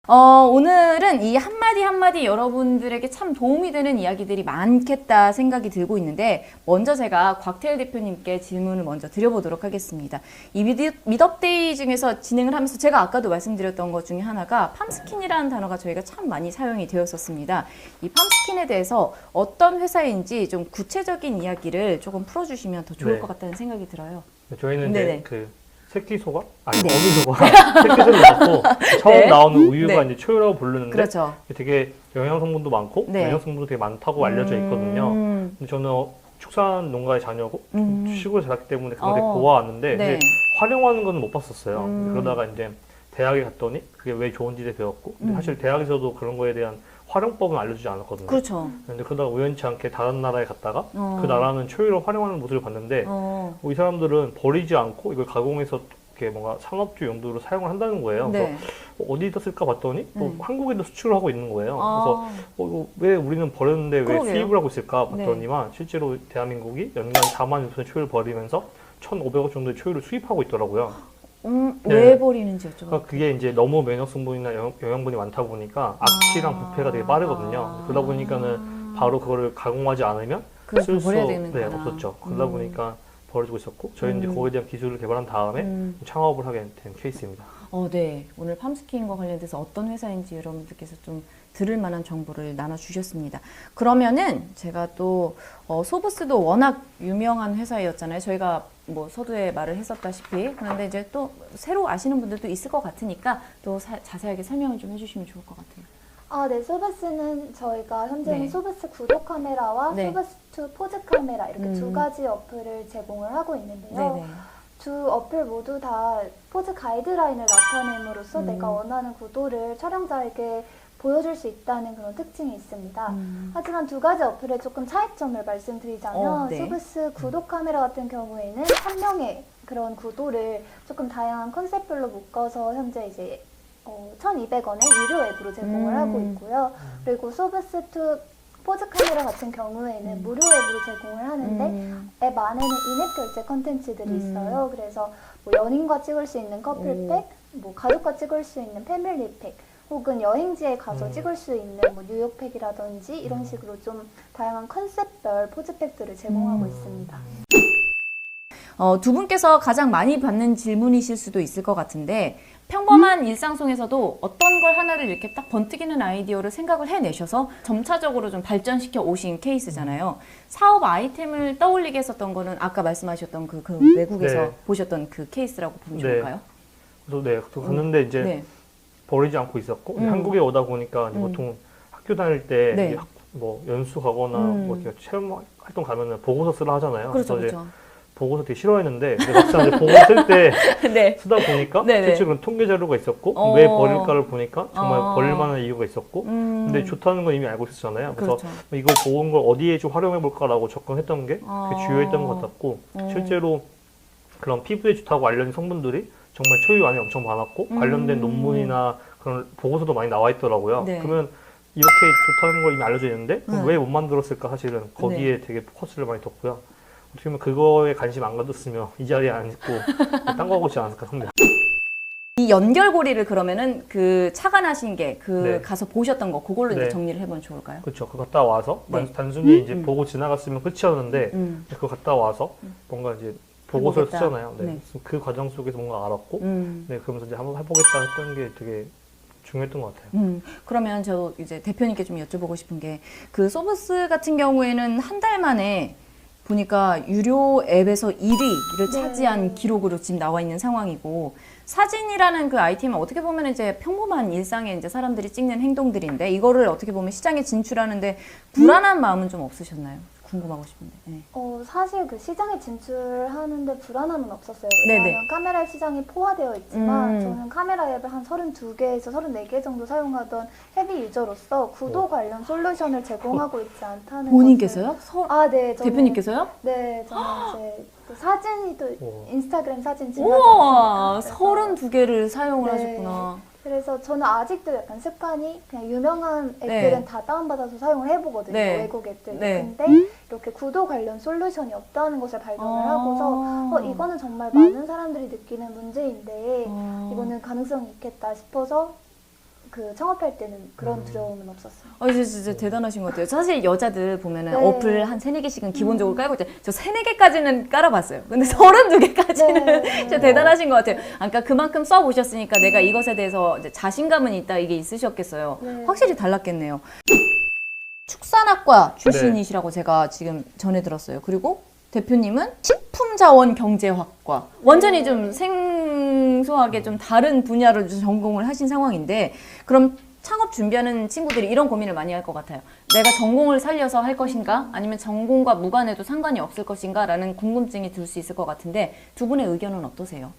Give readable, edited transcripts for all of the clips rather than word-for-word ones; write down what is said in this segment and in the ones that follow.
오늘은 이 한마디 한마디 여러분들에게 참 도움이 되는 이야기들이 많겠다 생각이 들고 있는데, 먼저 제가 곽태일 대표님께 질문을 먼저 드려보도록 하겠습니다. 이 미드업데이 중에서 진행을 하면서 제가 아까도 말씀드렸던 것 중에 하나가 팜스킨이라는 단어가 저희가 참 많이 사용이 되었었습니다. 이 팜스킨에 대해서 어떤 회사인지 좀 구체적인 이야기를 조금 풀어주시면 더 좋을 것 같다는 생각이 들어요. 저희는 이제 새끼소가? 아니, 네. 어미소가 새끼소를 낳고 처음 나오는 우유가 이제 초유라고 부르는데, 그렇죠. 되게 영양 성분도 많고 영양 성분도 되게 많다고 알려져 있거든요. 근데 저는 축산 농가의 자녀고 시골에 자랐기 때문에 그걸 되게 보아왔는데 이제 활용하는 거는 못 봤었어요. 그러다가 이제 대학에 갔더니 그게 왜 좋은지에 배웠고, 사실 대학에서도 그런 거에 대한 활용법은 알려주지 않았거든요. 그렇죠. 근데 그러다가 우연치 않게 다른 나라에 갔다가 그 나라는 초유를 활용하는 모습을 봤는데, 이 사람들은 버리지 않고 이걸 가공해서 이렇게 뭔가 상업주 용도로 사용을 한다는 거예요. 그래서 어디다 쓸까 봤더니 또 한국에도 수출을 하고 있는 거예요. 그래서 왜 우리는 버렸는데 왜 수입을 하고 있을까 봤더니만 실제로 대한민국이 연간 4만 6천의 초유를 버리면서 1,500억 정도의 초유를 수입하고 있더라고요. 왜 버리는지 여쭤봐요. 그게 이제 너무 면역 성분이나 영양분이 많다 보니까 악취랑 부패가 되게 빠르거든요. 그러다 보니까는 바로 그거를 가공하지 않으면 쓸 수 없었죠. 그러다 보니까 버려지고 있었고, 저희는 이제 거기에 대한 기술을 개발한 다음에 창업을 하게 된 케이스입니다. 네. 오늘 팜스킨과 관련돼서 어떤 회사인지 여러분들께서 좀 들을 만한 정보를 나눠주셨습니다. 그러면은 제가 또 소브스도 워낙 유명한 회사였잖아요. 저희가 뭐 서두에 말을 했었다시피. 그런데 이제 또 새로 아시는 분들도 있을 것 같으니까 또 자세하게 설명을 좀 해주시면 좋을 것 같아요. 네, 소브스는 저희가 현재는 소브스 구독 카메라와 소브스2 포즈 카메라 이렇게 두 가지 어플을 제공을 하고 있는데요. 두 어플 모두 다 포즈 가이드라인을 나타냄으로써 내가 원하는 구도를 촬영자에게 보여줄 수 있다는 그런 특징이 있습니다. 하지만 두 가지 어플의 조금 차이점을 말씀드리자면 소브스 구독 카메라 같은 경우에는 한 명의 그런 구도를 조금 다양한 컨셉별로 묶어서 현재 이제 1,200원의 유료 앱으로 제공을 하고 있고요. 그리고 소브스2 포즈 카메라 같은 경우에는 무료 앱으로 제공을 하는데 앱 안에는 인앱 결제 컨텐츠들이 있어요. 그래서 뭐 연인과 찍을 수 있는 커플팩, 뭐 가족과 찍을 수 있는 패밀리팩, 혹은 여행지에 가서 찍을 수 있는 뭐 뉴욕팩이라든지 이런 식으로 좀 다양한 컨셉별 포즈팩들을 제공하고 있습니다. 두 분께서 가장 많이 받는 질문이실 수도 있을 것 같은데, 평범한 일상 속에서도 어떤 걸 하나를 이렇게 딱 번뜩이는 아이디어를 생각을 해내셔서 점차적으로 좀 발전시켜 오신 케이스잖아요. 사업 아이템을 떠올리게 했었던 거는 아까 말씀하셨던 그 외국에서 보셨던 그 케이스라고 보면 좋을까요? 또 갔는데 이제 버리지 않고 있었고, 한국에 오다 보니까 보통 학교 다닐 때 뭐 연수 가거나 뭐 체험 활동 가면은 보고서 쓰라 하잖아요. 그렇죠, 그래서 그렇죠. 보고서 되게 싫어했는데, 막상 이제 보고서 쓸 때 쓰다 보니까 실제로 통계 자료가 있었고, 왜 버릴까를 보니까 정말 버릴 만한 이유가 있었고, 근데 좋다는 건 이미 알고 있었잖아요. 그래서 이걸 좋은 걸 어디에 좀 활용해 볼까라고 접근했던 게 되게 주요했던 것 같았고, 실제로 그런 피부에 좋다고 알려진 성분들이 정말 초유 안에 엄청 많았고, 관련된 논문이나 그런 보고서도 많이 나와 있더라고요. 그러면 이렇게 좋다는 걸 이미 알려져 있는데 왜 못 만들었을까, 사실은 거기에 되게 포커스를 많이 뒀고요. 어떻게 보면 그거에 관심 안 가졌으면 이 자리에 안 있고 딴 거 하고 있지 않았을까 합니다. 이 연결고리를 그러면은 그 착안하신 게 가서 보셨던 거, 그걸로 이제 정리를 해보면 좋을까요? 그렇죠. 그거 갔다 와서 단순히 이제 보고 지나갔으면 끝이었는데 그거 갔다 와서 뭔가 이제 보고서를 쓰잖아요. 그 과정 속에서 뭔가 알았고, 그러면서 이제 한번 해보겠다 했던 게 되게 중요했던 것 같아요. 그러면 저 이제 대표님께 좀 여쭤보고 싶은 게, 그 소브스 같은 경우에는 한 달 만에 보니까 유료 앱에서 1위를 차지한 기록으로 지금 나와 있는 상황이고, 사진이라는 그 아이템은 어떻게 보면 이제 평범한 일상에 이제 사람들이 찍는 행동들인데, 이거를 어떻게 보면 시장에 진출하는데 불안한 마음은 좀 없으셨나요? 궁금하고 싶은데. 사실 그 시장에 진출하는데 불안함은 없었어요. 왜냐하면 카메라 시장이 포화되어 있지만 저는 카메라 앱을 한 32개에서 34개 정도 사용하던 헤비 유저로서 구도 관련 솔루션을 제공하고 있지 않다는 본인께서요? 네. 대표님께서요? 네, 저는 이제 그 사진이 또 인스타그램 사진 우와, 32개를 사용을 하셨구나. 그래서 저는 아직도 약간 습관이 그냥 유명한 앱들은 다 다운받아서 사용을 해보거든요. 외국 앱들. 근데 이렇게 구도 관련 솔루션이 없다는 것을 발견을 하고서 이거는 정말 많은 사람들이 느끼는 문제인데 이거는 가능성이 있겠다 싶어서 그 창업할 때는 그런 두려움은 없었어요. 진짜 대단하신 것 같아요. 사실 여자들 보면은 어플 한 3-4개씩은 기본적으로 깔고 있잖아요. 저 3-4개까지는 깔아봤어요. 근데 32개까지는 진짜 대단하신 것 같아요. 그러니까 그만큼 써보셨으니까 내가 이것에 대해서 이제 자신감은 있다 이게 있으셨겠어요. 확실히 달랐겠네요. 축산학과 출신이시라고 제가 지금 전해 들었어요. 그리고 대표님은 식품자원경제학과. 완전히 좀 생소하게 좀 다른 분야를 전공을 하신 상황인데, 그럼 창업 준비하는 친구들이 이런 고민을 많이 할 것 같아요. 내가 전공을 살려서 할 것인가? 아니면 전공과 무관해도 상관이 없을 것인가? 라는 궁금증이 들 수 있을 것 같은데, 두 분의 의견은 어떠세요?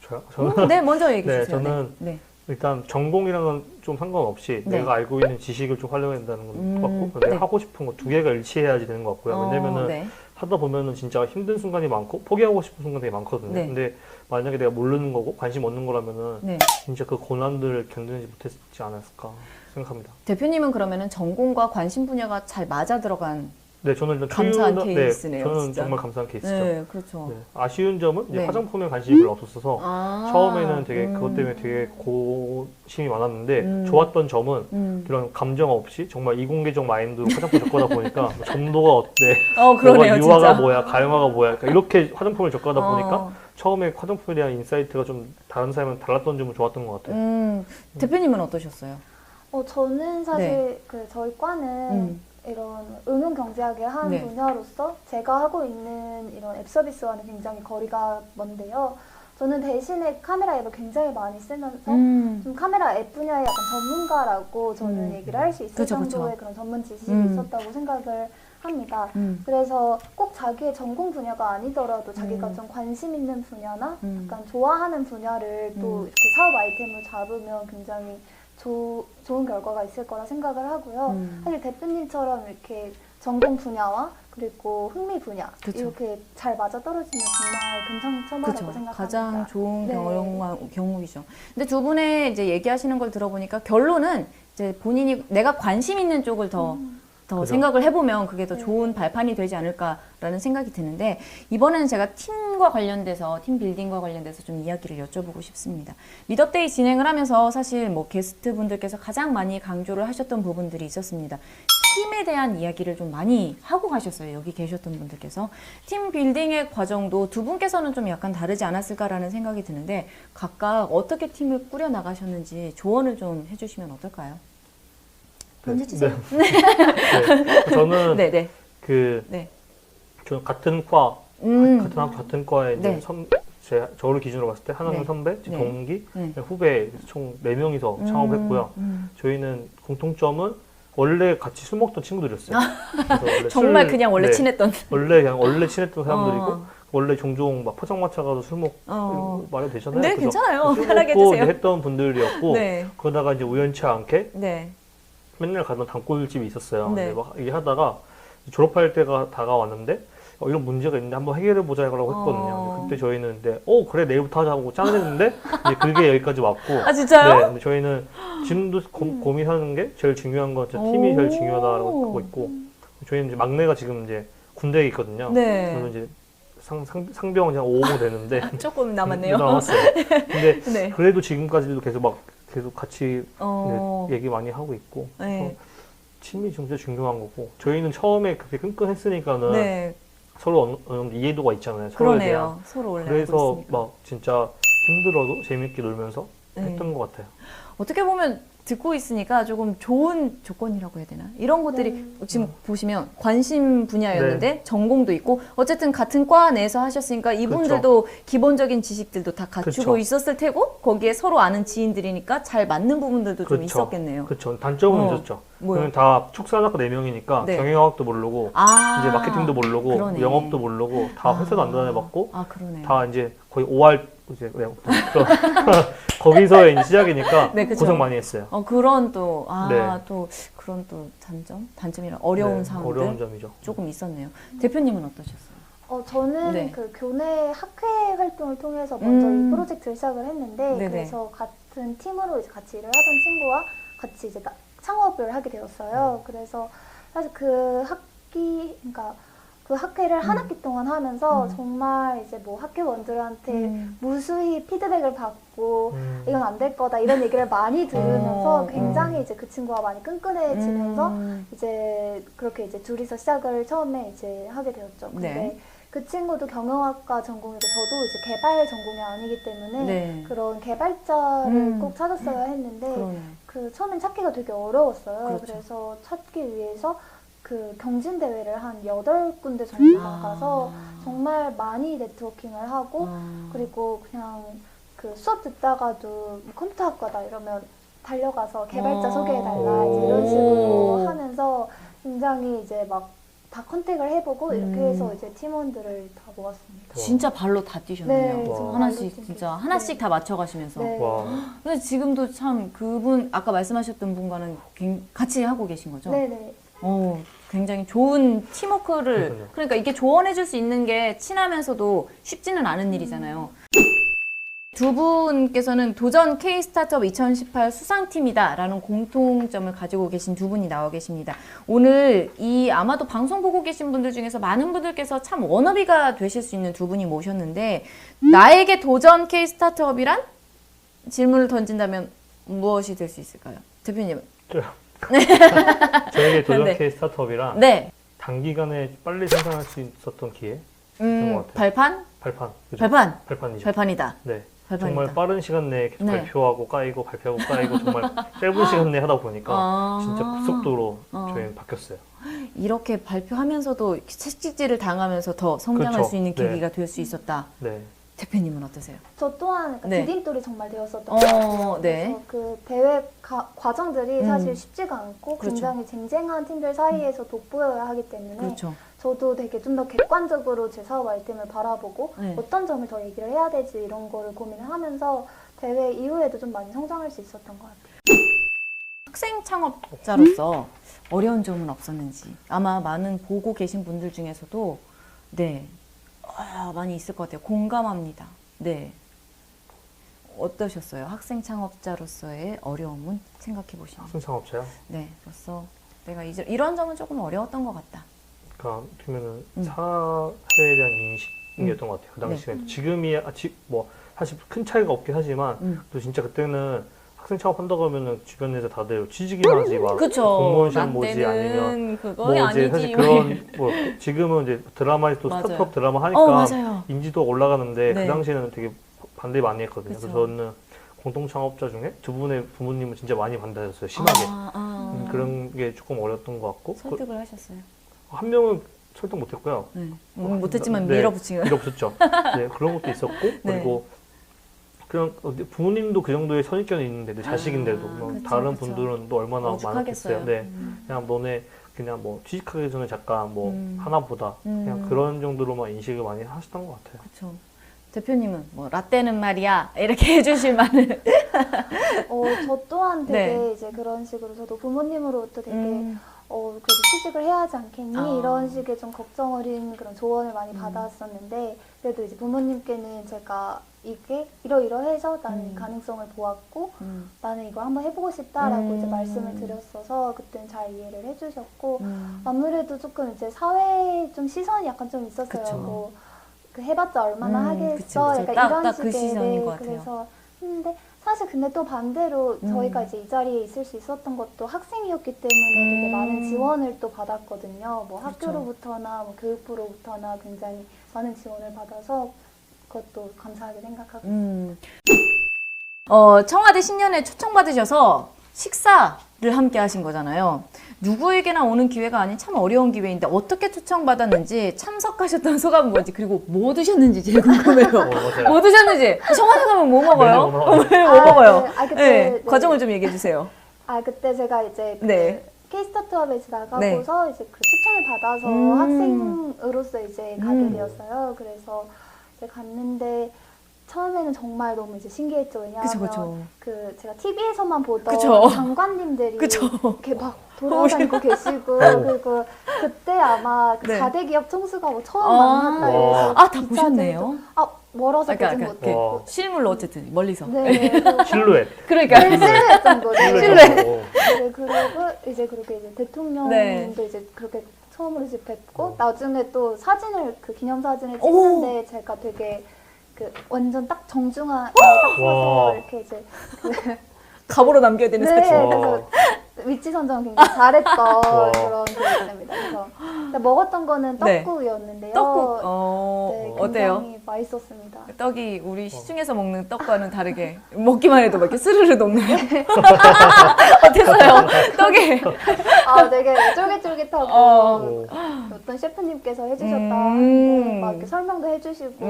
저요? 네, 먼저 얘기해 네, 주세요. 저는 네. 일단 전공이랑은 좀 상관없이 내가 알고 있는 지식을 좀 활용해야 된다는 건 같고, 내가 하고 싶은 거 2개가 일치해야지 되는 것 같고요. 왜냐면은 하다 보면은 진짜 힘든 순간이 많고 포기하고 싶은 순간이 많거든요. 근데 만약에 내가 모르는 거고 관심 없는 거라면은 진짜 그 고난들을 견디지 못했지 않았을까 생각합니다. 대표님은 그러면은 전공과 관심 분야가 잘 맞아 들어간 네, 저는 일단 감사한 케이스네요. 저는 진짜. 정말 감사한 케이스죠. 네, 그렇죠. 네. 아쉬운 점은 이제 화장품에 관심이 별로 없었어서 처음에는 되게 그것 때문에 되게 고심이 많았는데 좋았던 점은 그런 감정 없이 정말 이공계적 마인드로 화장품 접근하다 보니까 뭐 점도가 어때, 그러네요, 유화가 진짜. 뭐야, 가용화가 뭐야, 그러니까 이렇게 화장품을 접근하다 보니까 처음에 화장품에 대한 인사이트가 좀 다른 사람은 달랐던 점은 좋았던 것 같아요. 대표님은 어떠셨어요? 저는 사실 그 저희 과는 이런 응용경제학의 한 분야로서 제가 하고 있는 이런 앱 서비스와는 굉장히 거리가 먼데요. 저는 대신에 카메라 앱을 굉장히 많이 쓰면서 좀 카메라 앱 분야의 약간 전문가라고 저는 얘기를 할 수 있을 정도의 그런 전문 지식이 있었다고 생각을 합니다. 그래서 꼭 자기의 전공 분야가 아니더라도 자기가 좀 관심 있는 분야나 약간 좋아하는 분야를 또 이렇게 사업 아이템을 잡으면 굉장히 좋은 결과가 있을 거라 생각을 하고요. 사실 대표님처럼 이렇게 전공 분야와 그리고 흥미 분야 이렇게 잘 맞아떨어지면 정말 금상첨화라고 생각합니다. 가장 좋은 경우이죠. 근데 두 분의 이제 얘기하시는 걸 들어보니까 결론은 이제 본인이 내가 관심 있는 쪽을 더 생각을 해보면 그게 더 좋은 발판이 되지 않을까라는 생각이 드는데, 이번에는 제가 팀과 관련돼서, 팀 빌딩과 관련돼서 좀 이야기를 여쭤보고 싶습니다. 미더데이 진행을 하면서 사실 뭐 게스트 분들께서 가장 많이 강조를 하셨던 부분들이 있었습니다. 팀에 대한 이야기를 좀 많이 하고 가셨어요. 여기 계셨던 분들께서. 팀 빌딩의 과정도 두 분께서는 좀 약간 다르지 않았을까라는 생각이 드는데, 각각 어떻게 팀을 꾸려 나가셨는지 조언을 좀 해주시면 어떨까요? 먼저 주세요. 저는 저는 같은 과, 같은 과에 이제 저를 기준으로 봤을 때 하나는 선배, 제 동기, 후배 총 4명이서 창업했고요. 저희는 공통점은 원래 같이 술 먹던 친구들이었어요. 원래 정말 그냥 원래 친했던. 원래 친했던 사람들이고 원래 종종 막 포장마차 가서 술 먹고 말해도 되잖아요. 네, 괜찮아요. 편하게 해주세요. 했던 분들이었고 그러다가 이제 우연치 않게 맨날 가던 단골집이 있었어요. 근데 막 이게 하다가 졸업할 때가 다가왔는데 이런 문제가 있는데 한번 해결해 보자 라고 했거든요. 그때 저희는 그래 내일부터 하자고 짠했는데 이제 그게 여기까지 왔고. 아 진짜요? 네, 근데 저희는 지금도 고민하는 게 제일 중요한 건 팀이 제일 중요하다고 하고 있고, 저희는 이제 막내가 지금 이제 군대에 있거든요. 저는 이제 상병은 그냥 5호 되는데 조금 남았네요. 남았어요. 근데 그래도 지금까지도 계속 같이 얘기 많이 하고 있고, 팀이 진짜 중요한 거고, 저희는 처음에 그렇게 끈끈했으니까는 서로 어느 정도 이해도가 있잖아요. 서로에 대한. 서로 원래 그래서 막 진짜 힘들어도 재밌게 놀면서 했던 것 같아요. 어떻게 보면 듣고 있으니까 조금 좋은 조건이라고 해야 되나? 이런 것들이 지금 보시면 관심 분야였는데 전공도 있고, 어쨌든 같은 과 내에서 하셨으니까 이분들도 기본적인 지식들도 다 갖추고 있었을 테고, 거기에 서로 아는 지인들이니까 잘 맞는 부분들도 좀 있었겠네요. 그렇죠. 단점은 있었죠. 그러면 다 축산학과 4명이니까 경영학도 모르고 이제 마케팅도 모르고 영업도 모르고 다 회사도 안 다녀봤고 다 이제 거의 5할 이제 거기서 이제 시작이니까 고생 많이 했어요. 그런 또 그런 또 단점이라 어려운 상황들 어려운 점이죠. 조금 있었네요. 대표님은 어떠셨어요? 저는 그 교내 학회 활동을 통해서 먼저 이 프로젝트를 시작을 했는데, 그래서 같은 팀으로 이제 같이 일을 하던 친구와 같이 이제 창업을 하게 되었어요. 그래서 사실 그러니까 그 학회를 한 학기 동안 하면서 정말 이제 뭐 학회원들한테 무수히 피드백을 받고 이건 안 될 거다 이런 얘기를 많이 들으면서 굉장히 이제 그 친구와 많이 끈끈해지면서 이제 그렇게 이제 둘이서 시작을 처음에 이제 하게 되었죠. 근데 네. 그 친구도 경영학과 전공이고 저도 이제 개발 전공이 아니기 때문에 네. 그런 개발자를 꼭 찾았어야 했는데 그러네. 그 처음엔 찾기가 되게 어려웠어요. 그렇죠. 그래서 찾기 위해서 그 경진 대회를 한 8군데 정도 나가서 정말 많이 네트워킹을 하고 그리고 그냥 그 수업 듣다가도 뭐 컴퓨터학과다 이러면 달려가서 개발자 소개해달라 이제 이런 식으로 하면서 굉장히 이제 막 다 컨택을 해보고 이렇게 해서 이제 팀원들을 다 모았습니다. 진짜 발로 다 뛰셨네요. 네, 하나씩 발로 진짜 하나씩 다 맞춰가시면서. 네. 와. 근데 지금도 참 그분 아까 말씀하셨던 분과는 같이 하고 계신 거죠? 네네. 굉장히 좋은 팀워크를 그렇군요. 그러니까 이게 조언해줄 수 있는 게 친하면서도 쉽지는 않은 일이잖아요. 두 분께서는 도전 K-스타트업 2018 수상팀이다라는 공통점을 가지고 계신 두 분이 나와 계십니다. 오늘 이 아마도 방송 보고 계신 분들 중에서 많은 분들께서 참 워너비가 되실 수 있는 두 분이 모셨는데 나에게 도전 K-스타트업이란? 질문을 던진다면 무엇이 될 수 있을까요? 대표님은? 저에게 도전 네. K 스타트업이랑 네. 단기간에 빨리 생산할 수 있었던 기회? 그런 것 같아요. 발판? 발판. 그죠? 발판? 발판이죠. 발판이다. 네. 발판이다. 정말 빠른 시간 내에 계속 네. 발표하고 까이고 발표하고 까이고 정말 짧은 시간 내에 하다 보니까 진짜 급속도로 저희는 바뀌었어요. 이렇게 발표하면서도 채찍질을 당하면서 더 성장할 그렇죠. 수 있는 네. 계기가 될 수 있었다. 네. 대표님은 어떠세요? 저 또한 그러니까 네. 디딤돌이 정말 되었었던 것 같아요. 네. 그래서 그 대회 과정들이 사실 쉽지가 않고 그렇죠. 굉장히 쟁쟁한 팀들 사이에서 돋보여야 하기 때문에 그렇죠. 저도 되게 좀 더 객관적으로 제 사업 아이템을 바라보고 네. 어떤 점을 더 얘기를 해야 되지 이런 거를 고민을 하면서 대회 이후에도 좀 많이 성장할 수 있었던 것 같아요. 학생 창업자로서 어려운 점은 없었는지 아마 많은 보고 계신 분들 중에서도 네 많이 있을 것 같아요. 공감합니다. 네. 어떠셨어요? 학생 창업자로서의 어려움은 생각해 보시면. 학생 창업자요? 네. 그래서 내가 이런 점은 조금 어려웠던 것 같다. 그러니까 그러면은 사회에 대한 인식이었던 것 같아요. 그 당시에 지금이야 뭐 사실 큰 차이가 없긴 하지만 또 진짜 그때는 학생 창업한다고 하면은 주변에서 다들 취직이나 하지 막 그쵸. 공무원 시험 보지 아니면 그거이 뭐 이제 아니지. 사실 그런 뭐 지금은 이제 드라마에 또 맞아요. 스타트업 드라마 하니까 맞아요. 인지도가 올라가는데 네. 그 당시에는 되게 반대 많이 했거든요. 그쵸. 그래서 저는 공동 창업자 중에 두 분의 부모님은 진짜 많이 반대하셨어요. 심하게. 그런 게 조금 어려웠던 것 같고 설득을 하셨어요. 한 명은 설득 못했고요. 네. 못했지만 네, 밀어붙이는. 밀어붙였죠. 네, 그런 것도 있었고 그리고 그냥 부모님도 그 정도의 선입견이 있는데 내 자식인데도 뭐 그쵸, 다른 그쵸. 분들은 또 얼마나 오죽하겠어요. 많았겠어요. 네, 그냥 너네 그냥 뭐 취직하기 전에 잠깐 뭐 하나 보다 그냥 그런 정도로만 인식을 많이 하셨던 것 같아요. 그렇죠. 대표님은 뭐 라떼는 말이야 이렇게 해주실 만한. 저 또한 되게 네. 이제 그런 식으로 저도 부모님으로부터 되게 그래도 취직을 해야 하지 않겠니? 이런 식의 좀 걱정 어린 그런 조언을 많이 받았었는데 그래도 이제 부모님께는 제가 이게 이러이러해서 나는 이 가능성을 보았고 나는 이걸 한번 해보고 싶다라고 이제 말씀을 드렸어서 그때는 잘 이해를 해주셨고 아무래도 조금 이제 사회 좀 시선이 약간 좀 있었어요. 그쵸. 뭐 그 해봤자 얼마나 하겠어? 그치. 약간 딱 이런 그 식의 시선인 것 같아요. 그래서 했는데 사실 근데 또 반대로 저희가 이제 이 자리에 있을 수 있었던 것도 학생이었기 때문에 되게 많은 지원을 또 받았거든요. 뭐 학교로부터나 뭐 교육부로부터나 굉장히 많은 지원을 받아서 그것도 감사하게 생각하고 있습니다. 청와대 신년회 초청받으셔서 식사를 함께 하신 거잖아요. 누구에게나 오는 기회가 아닌 참 어려운 기회인데 어떻게 초청받았는지 참석하셨던 소감은 뭔지 그리고 뭐 드셨는지 제일 궁금해요. 뭐 드셨는지 청와대 가면 뭐 먹어요? 뭐 먹어요? 네, 과정을 좀 얘기해 주세요. 그때 제가 이제 네. K-스타트업에 나가고서 이제 그 추천을 받아서 학생으로서 이제 가게 되었어요. 그래서 이제 갔는데 처음에는 정말 너무 이제 신기했죠. 왜냐하면 그 제가 TV에서만 보던 장관님들이 이렇게 막 돌아다니고 계시고 그리고 그때 아마 그 4대 기업 총수가 뭐 처음 만났다 해서 다 보셨네요? 멀어서 보진 못했고 실물로 어쨌든 멀리서 실루엣 실루엣 정도 실루엣 그리고 이제 그렇게 이제 대통령님도 이제 그렇게 처음으로 이제 뵙고 나중에 또 사진을 그 기념사진을 찍는데 제가 되게 그 완전 딱 정중한 딱 서서 이렇게 이제 그 갑으로 남겨야 되는 네, 사진. 그래서 위치 선정 굉장히 잘했던 그런 기억이 있습니다. 그래서 먹었던 거는 떡국이었는데요. 떡국. 네, 어때요? 굉장히 맛있었습니다. 떡이 우리 시중에서 먹는 떡과는 다르게 먹기만 해도 막 이렇게 스르르 녹나요? 어땠어요? 떡이. 되게 쫄깃쫄깃하고 어떤 셰프님께서 해주셨다 하는데 막 이렇게 설명도 해주시고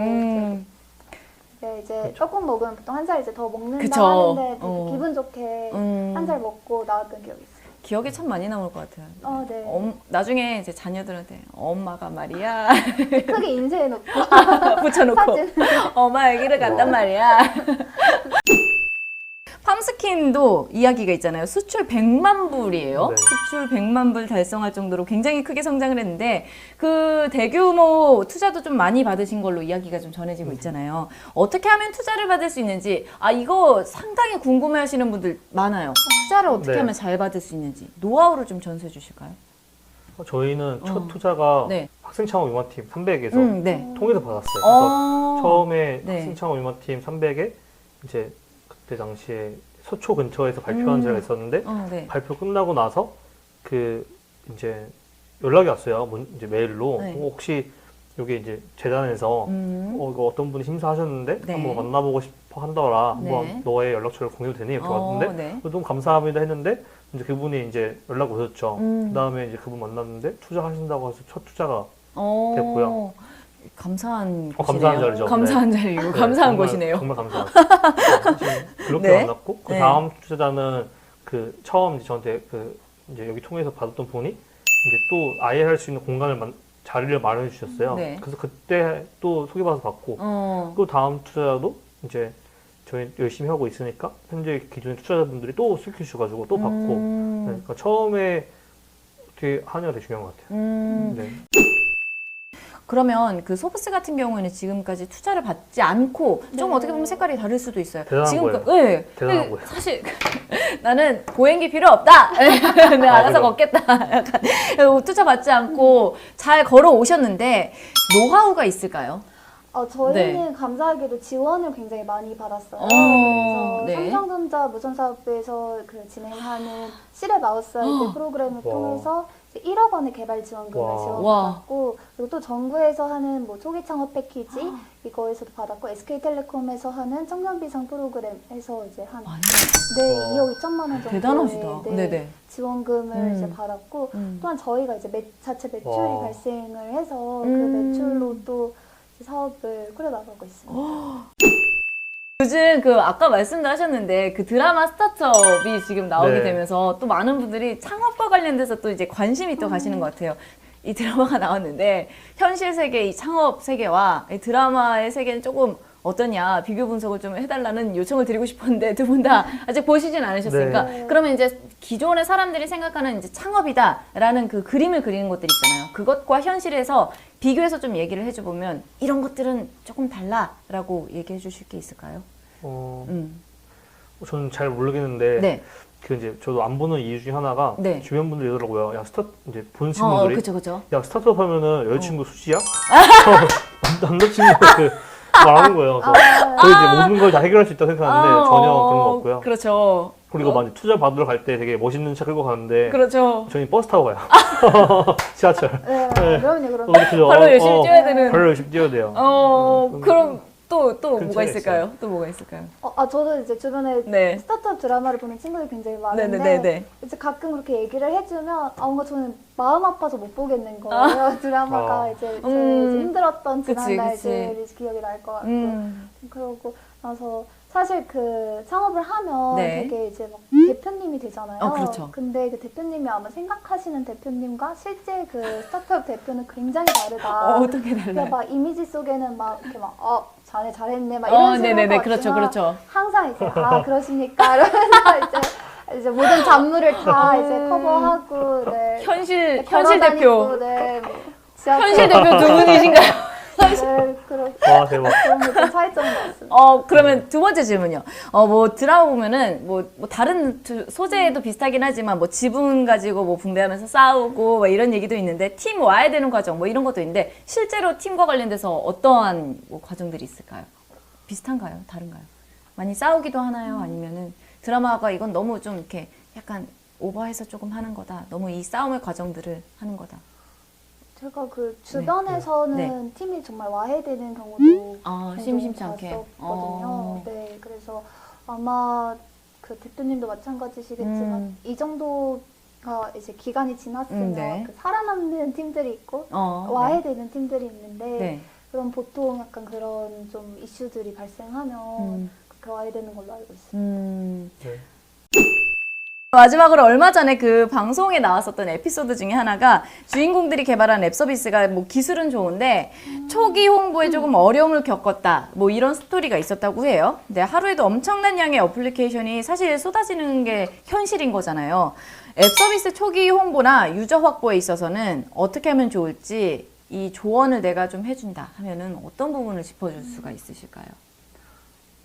네, 이제 떡국 먹으면 보통 한 살 이제 더 먹는다 하는데 되게 기분 좋게 한 살 먹고 나왔던 기억이 있어요. 기억이 참 많이 남을 것 같아요. 네. 나중에 이제 자녀들한테 엄마가 말이야 크게 인쇄해놓고 붙여놓고 사진. 엄마 여기를 갔단 말이야. 팜스킨도 이야기가 있잖아요. 수출 100만 불이에요. 네. 수출 100만 불 달성할 정도로 굉장히 크게 성장을 했는데 그 대규모 투자도 좀 많이 받으신 걸로 이야기가 좀 전해지고 있잖아요. 어떻게 하면 투자를 받을 수 있는지 이거 상당히 궁금해하시는 분들 많아요. 투자를 어떻게 하면 잘 받을 수 있는지 노하우를 좀 전수해 주실까요? 저희는 첫 투자가 학생 창업 유마팀 300에서 통해서 받았어요. 그래서 처음에 학생 창업 유마팀 300에 이제 그때 당시에 서초 근처에서 발표한 자리가 있었는데 발표 끝나고 나서 그 이제 연락이 왔어요. 이제 메일로 혹시 여기 이제 재단에서 이거 어떤 분이 심사하셨는데 한번 만나보고 싶어 한다라 한번 너의 연락처를 공유도 되니 이렇게 왔는데 너무 감사합니다 했는데 이제 그분이 이제 연락 오셨죠. 그 다음에 이제 그분 만났는데 투자하신다고 해서 첫 투자가 됐고요. 감사한 감사한 자리죠. 감사한 자리고 감사한 곳이네요. 정말 감사하죠. 그렇게 만났고 그 다음 투자자는 그 처음 이제 저한테 그 이제 여기 통해서 받았던 분이 이제 또 아예 할 수 있는 공간을 자리를 마련해 주셨어요. 그래서 그때 또 소개받아서 받고 또 다음 투자자도 이제 저희 열심히 하고 있으니까 현재 기존의 투자자분들이 또 시켜 주셔가지고 또 받고 그러니까 처음에 되게 한의가 되게 중요한 것 같아요. 그러면 그 소브스 같은 경우에는 지금까지 투자를 받지 않고 좀 어떻게 보면 색깔이 다를 수도 있어요. 대단한 거예요. 대단한 거예요. 사실 나는 보행기 필요 없다. 내가 알아서 걷겠다. 약간 투자 받지 않고 잘 걸어 오셨는데 노하우가 있을까요? 저희는 감사하게도 지원을 굉장히 많이 받았어요. 그래서 삼성전자 무선사업부에서 그 진행하는 시랩 아웃사이드 프로그램을 통해서 1억 원의 개발 지원금을 지원받고 그리고 또 정부에서 하는 뭐 초기 창업 패키지 이거에서도 받았고 SK텔레콤에서 하는 청년비상 프로그램에서 이제 한 2억 2천만 원 정도의 대단하시다. 지원금을 이제 받았고 또한 저희가 이제 자체 매출이 발생을 해서 그 매출로 또 사업을 꾸려나가고 있습니다. 요즘 그 아까 말씀도 하셨는데 그 드라마 스타트업이 지금 나오게 되면서 또 많은 분들이 창업과 관련돼서 또 이제 관심이 또 가시는 것 같아요. 이 드라마가 나왔는데 현실 세계, 이 창업 세계와 이 드라마의 세계는 조금 어떠냐 비교 분석을 좀 해달라는 요청을 드리고 싶었는데 두 분 다 아직 보시진 않으셨으니까 그러면 이제 기존의 사람들이 생각하는 이제 창업이다라는 그 그림을 그리는 것들 있잖아요. 그것과 현실에서 비교해서 좀 얘기를 해줘보면 이런 것들은 조금 달라라고 얘기해 주실 게 있을까요? 저는 잘 모르겠는데 그 이제 저도 안 보는 이유 중에 하나가 주변 분들이 이러더라고요. 야 이제 보는 친구들이 그쵸. 야 스타트업 하면은 여자친구 수지야? 남자친구 말하는 거예요. 그래서 거의 이제 모든 걸 다 해결할 수 있다고 생각하는데 전혀 그런 거 없고요. 그렇죠. 그리고 막 투자 받으러 갈 때 되게 멋있는 차 끌고 가는데 그렇죠. 저희 버스 타고 가요. 지하철. 그럼요. 바로 열심히 뛰어야 되는. 바로 열심히 뛰어야 돼요. 그럼 또 뭐가 있을까요? 또 뭐가 있을까요? 저도 이제 주변에 스타트업 드라마를 보는 친구들이 굉장히 많은데 이제 가끔 그렇게 얘기를 해주면 뭔가 저는 마음 아파서 못 보겠는 거예요. 드라마가 이제 저희 이제 힘들었던 지난 날들이 기억이 날 것 같고 그러고 나서 사실 그 창업을 하면 되게 이제 막 대표님이 되잖아요. 그렇죠. 근데 그 대표님이 아마 생각하시는 대표님과 실제 그 스타트업 대표는 굉장히 다르다. 어떻게 달라요? 막 이미지 속에는 막 이렇게 막 자네 잘했네 막 이런 식으로 그렇죠. 항상 이제 그러십니까 이러면서 이제 모든 잡무를 다 이제 커버하고 현실 대표 현실 대표 두 분이신가요? 네, 와, 대박. 그런 게좀 차이점이 나왔습니다. 그러면 두 번째 질문이요. 뭐 드라마 보면은 뭐 다른 소재도 비슷하긴 하지만 뭐 지분 가지고 뭐 분배하면서 싸우고 뭐 이런 얘기도 있는데 팀 와야 되는 과정 뭐 이런 것도 있는데 실제로 팀과 관련돼서 어떠한 뭐 과정들이 있을까요? 비슷한가요? 다른가요? 많이 싸우기도 하나요? 아니면은 드라마가 이건 너무 좀 이렇게 약간 오버해서 조금 하는 거다. 너무 이 싸움의 과정들을 하는 거다. 제가 그 주변에서는 팀이 정말 와해되는 경우도 심심치 않게 봤었거든요. 네, 그래서 아마 그 대표님도 마찬가지시겠지만 이 정도가 이제 기간이 지났으면 그 살아남는 팀들이 있고 와해되는 팀들이 있는데 그럼 보통 약간 그런 좀 이슈들이 발생하면 그렇게 와해되는 걸로 알고 있습니다. 마지막으로 얼마 전에 그 방송에 나왔었던 에피소드 중에 하나가 주인공들이 개발한 앱 서비스가 뭐 기술은 좋은데 초기 홍보에 조금 어려움을 겪었다. 뭐 이런 스토리가 있었다고 해요. 근데 하루에도 엄청난 양의 어플리케이션이 사실 쏟아지는 게 현실인 거잖아요. 앱 서비스 초기 홍보나 유저 확보에 있어서는 어떻게 하면 좋을지 이 조언을 내가 좀 해준다 하면은 어떤 부분을 짚어줄 수가 있으실까요?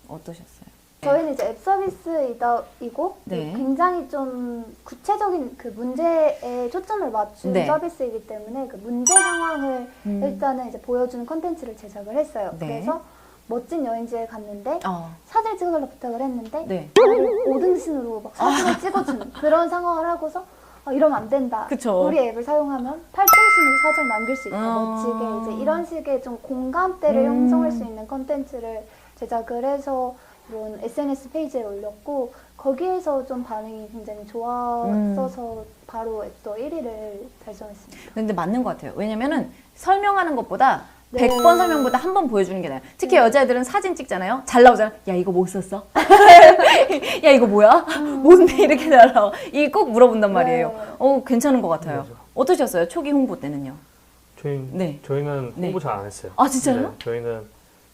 어떠셨어요? 저희는 이제 앱 서비스이고 굉장히 좀 구체적인 그 문제에 초점을 맞춘 서비스이기 때문에 그 문제 상황을 일단은 이제 보여주는 컨텐츠를 제작을 했어요. 그래서 멋진 여행지에 갔는데 사진을 찍어달라고 부탁을 했는데 5등신으로 막 사진을 찍어주는 그런 상황을 하고서 이러면 안 된다. 그쵸. 우리 앱을 사용하면 8등신으로 사진을 남길 수 있다. 멋지게 이제 이런 식의 좀 공감대를 형성할 수 있는 컨텐츠를 제작을 해서 이런 SNS 페이지에 올렸고 거기에서 좀 반응이 굉장히 좋았어서 바로 앱도 1위를 달성했습니다. 근데 맞는 것 같아요. 왜냐면은 설명하는 것보다 100번 설명보다 한 번 보여주는 게 나아요. 특히 여자애들은 사진 찍잖아요. 잘 나오잖아. 야 이거 뭐 썼어? 야 이거 뭐야? 뭔데 이렇게 잘 나와? 이게 꼭 물어본단 말이에요. 괜찮은 것 같아요. 맞아. 어떠셨어요? 초기 홍보 때는요? 저희는 홍보 잘 안 했어요. 아 진짜요? 네, 저희는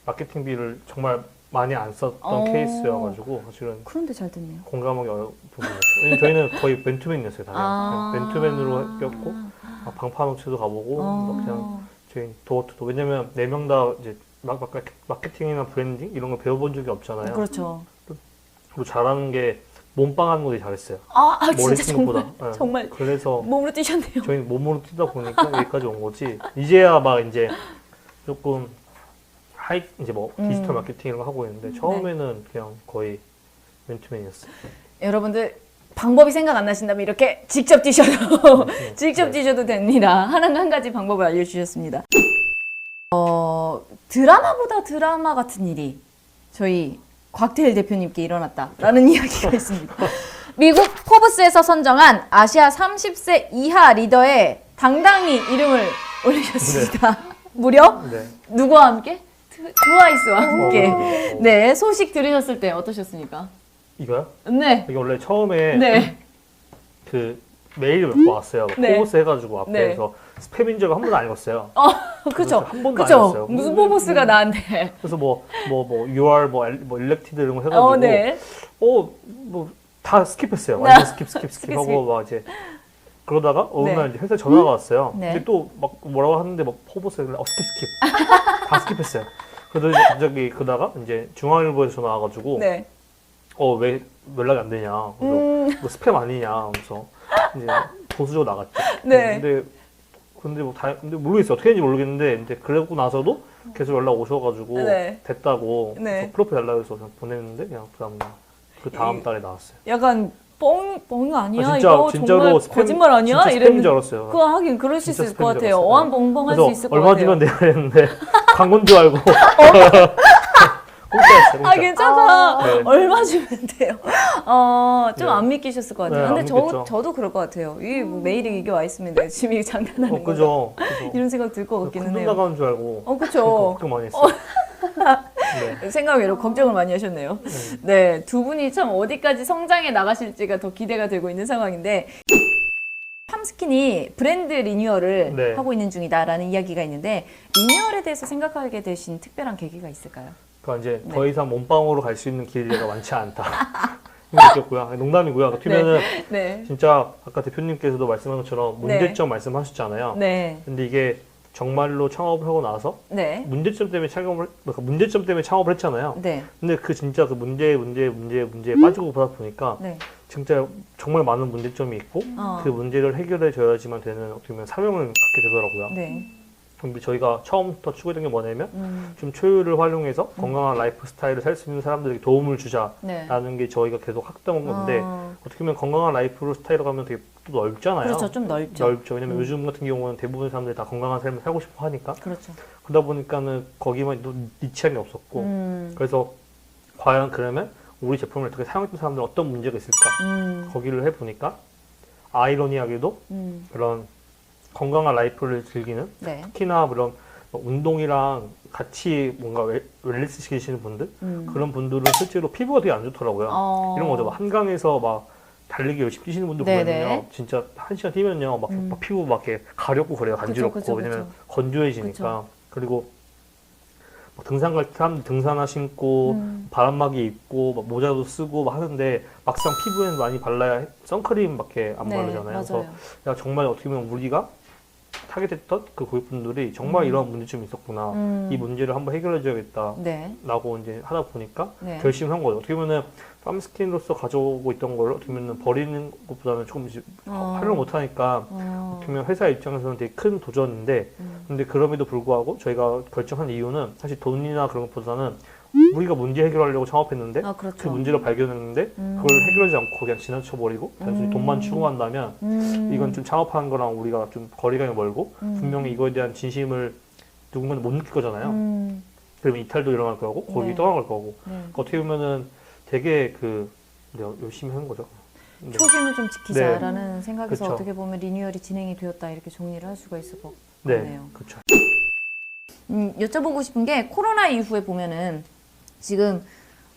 마케팅비를 정말 많이 안 썼던 케이스여가지고 사실은 그런데 잘 됐네요. 공감하기 어려운 부분이었죠. 왜냐면 저희는 거의 맨투맨이었어요. 맨투맨으로 꼈고 방파업체도 가보고 그냥 저희 도어투도 왜냐면 4명 다 이제 마케팅이나 브랜딩 이런 거 배워본 적이 없잖아요. 그렇죠. 그리고 잘하는 게 몸빵 하는 것도 잘했어요. 진짜 정말, 정말 그래서 몸으로 뛰셨네요. 저희는 몸으로 뛰다 보니까 여기까지 온 거지. 이제야 막 이제 조금 이제 뭐 디지털 마케팅 이런 거 하고 있는데 처음에는 그냥 거의 맨투맨이었어요. 여러분들 방법이 생각 안 나신다면 이렇게 직접 뛰셔도 뛰셔도 됩니다. 한 가지 방법을 알려주셨습니다. 드라마보다 드라마 같은 일이 저희 곽태일 대표님께 일어났다라는 이야기가 있습니다. 미국 포브스에서 선정한 아시아 30세 이하 리더에 당당히 이름을 올리셨습니다. 무려 누구와 함께? 트와이스와 함께. 소식 들으셨을 때 어떠셨습니까? 이거요? 네. 이게 원래 처음에 그 메일이 몇 번 왔어요. 포보스 해가지고 앞에서 스팸인 줄 한 번도 안 읽었어요. 그쵸. 한 번도 안 읽었어요. 무슨 포보스가 나한테. 그래서 you are elected 이런 거 해가지고 다 스킵했어요. 완전 스킵 하고 막 이제 그러다가 어느 날 이제 회사에 전화가 왔어요. 근데 또 막 뭐라고 하는데 막 포보스에 스킵 다 스킵했어요. 그래서 이제 갑자기 그러다가 이제 중앙일보에서 전화 와가지고 왜 연락이 안 되냐. 그래서 뭐 스팸 아니냐. 그래서 이제 보수적으로 나갔죠. 근데 모르겠어요. 어떻게 했는지 모르겠는데 근데 그러고 나서도 계속 연락 오셔가지고 됐다고 프로필 달라고 해서 그냥 보냈는데 그냥 그 다음 달에 나왔어요. 약간 뻥 아니야? 이거 정말 거짓말 아니야? 이랬는지 줄 알았어요. 그거 하긴 그럴 수 있을 것 같아요. 어안벙벙할 수 있을 것 같아요. 얼마 주면 내가 했는데 광고인 줄 알고 공짜였어요. 괜찮아. 얼마 주면 돼요. 좀 안 믿기셨을 것 같아요. 근데 저도 그럴 것 같아요. 메일이 이게 와 있으면 내가 지금 이게 장난하는 거죠. 이런 생각 들 것 같기는 해요. 큰 돈 나가는 줄 알고. 그쵸. 걱정 많이 했어요. 생각외로 걱정을 많이 하셨네요. 두 분이 참 어디까지 성장해 나가실지가 더 기대가 되고 있는 상황인데 팜스킨이 브랜드 리뉴얼을 하고 있는 중이다라는 이야기가 있는데 리뉴얼에 대해서 생각하게 되신 특별한 계기가 있을까요? 그러니까 이제 더 이상 몸빵으로 갈 수 있는 기회가 많지 않다. 느꼈고요. 농담이고요. 튀면은 진짜 아까 대표님께서도 말씀한 것처럼 문제점 말씀하셨잖아요. 근데 이게 정말로 창업을 하고 나서 네. 문제점 때문에 창업을 했잖아요. 네. 근데 그 진짜 그 문제에 빠지고 보다 보니까 네. 진짜 정말 많은 문제점이 있고 그 문제를 해결해 줘야지만 되는 어떻게 보면 사명을 갖게 되더라고요. 네. 근데 저희가 처음부터 추구했던 게 뭐냐면 좀 초유를 활용해서 건강한 라이프 스타일을 살 수 있는 사람들에게 도움을 주자라는 게 저희가 계속 학던 건데 어떻게 보면 건강한 라이프 스타일을 가면 되게 또 넓잖아요. 그렇죠. 좀 넓죠. 왜냐면 요즘 같은 경우는 대부분 사람들이 다 건강한 삶을 살고 싶어 하니까. 그렇죠. 그러다 보니까는 거기만 니치함이 없었고 그래서 과연 그러면 우리 제품을 어떻게 사용했던 사람들은 어떤 문제가 있을까 거기를 해보니까 아이러니하게도 그런 건강한 라이프를 즐기는 네. 특히나 그런 운동이랑 같이 뭔가 웰니스 시키시는 분들 그런 분들은 실제로 피부가 되게 안 좋더라고요. 이런 거죠. 막 한강에서 막 달리기 열심히 뛰시는 분들 보면요, 진짜 1시간 뛰면요, 막 피부 막 이렇게 가렵고 그래요, 간지럽고. 그쵸. 왜냐면 건조해지니까. 그리고 막 등산 갈 때 사람들 등산화 신고 바람막이 입고 막 모자도 쓰고 막 하는데 막상 피부에는 많이 발라야 선크림밖에 안 바르잖아요. 그래서 야, 정말 어떻게 보면 우리가 타겟했던 그 고객분들이 정말 이런 문제점이 있었구나. 이 문제를 한번 해결해줘야겠다. 라고 이제 하다 보니까 결심을 한 거죠. 어떻게 보면은 팜스킨으로서 가져오고 있던 걸 어떻게 보면 버리는 것보다는 조금씩 활용을 못하니까 어떻게 보면 회사 입장에서는 되게 큰 도전인데 근데 그럼에도 불구하고 저희가 결정한 이유는 사실 돈이나 그런 것보다는 우리가 문제 해결하려고 창업했는데 그렇죠. 그 문제를 발견했는데 그걸 해결하지 않고 그냥 지나쳐버리고 단순히 돈만 추구한다면 이건 좀 창업하는 거랑 우리가 좀 거리감이 멀고 분명히 이거에 대한 진심을 누군가는 못 느낄 거잖아요. 그러면 이탈도 일어날 거고 거기 떠나갈 거고 그러니까 어떻게 보면은 되게 열심히 하는 거죠. 초심을 좀 지키자라는 생각에서 그쵸. 어떻게 보면 리뉴얼이 진행이 되었다 이렇게 정리를 할 수가 있을 것 같네요. 그렇죠. 여쭤보고 싶은 게 코로나 이후에 보면은 지금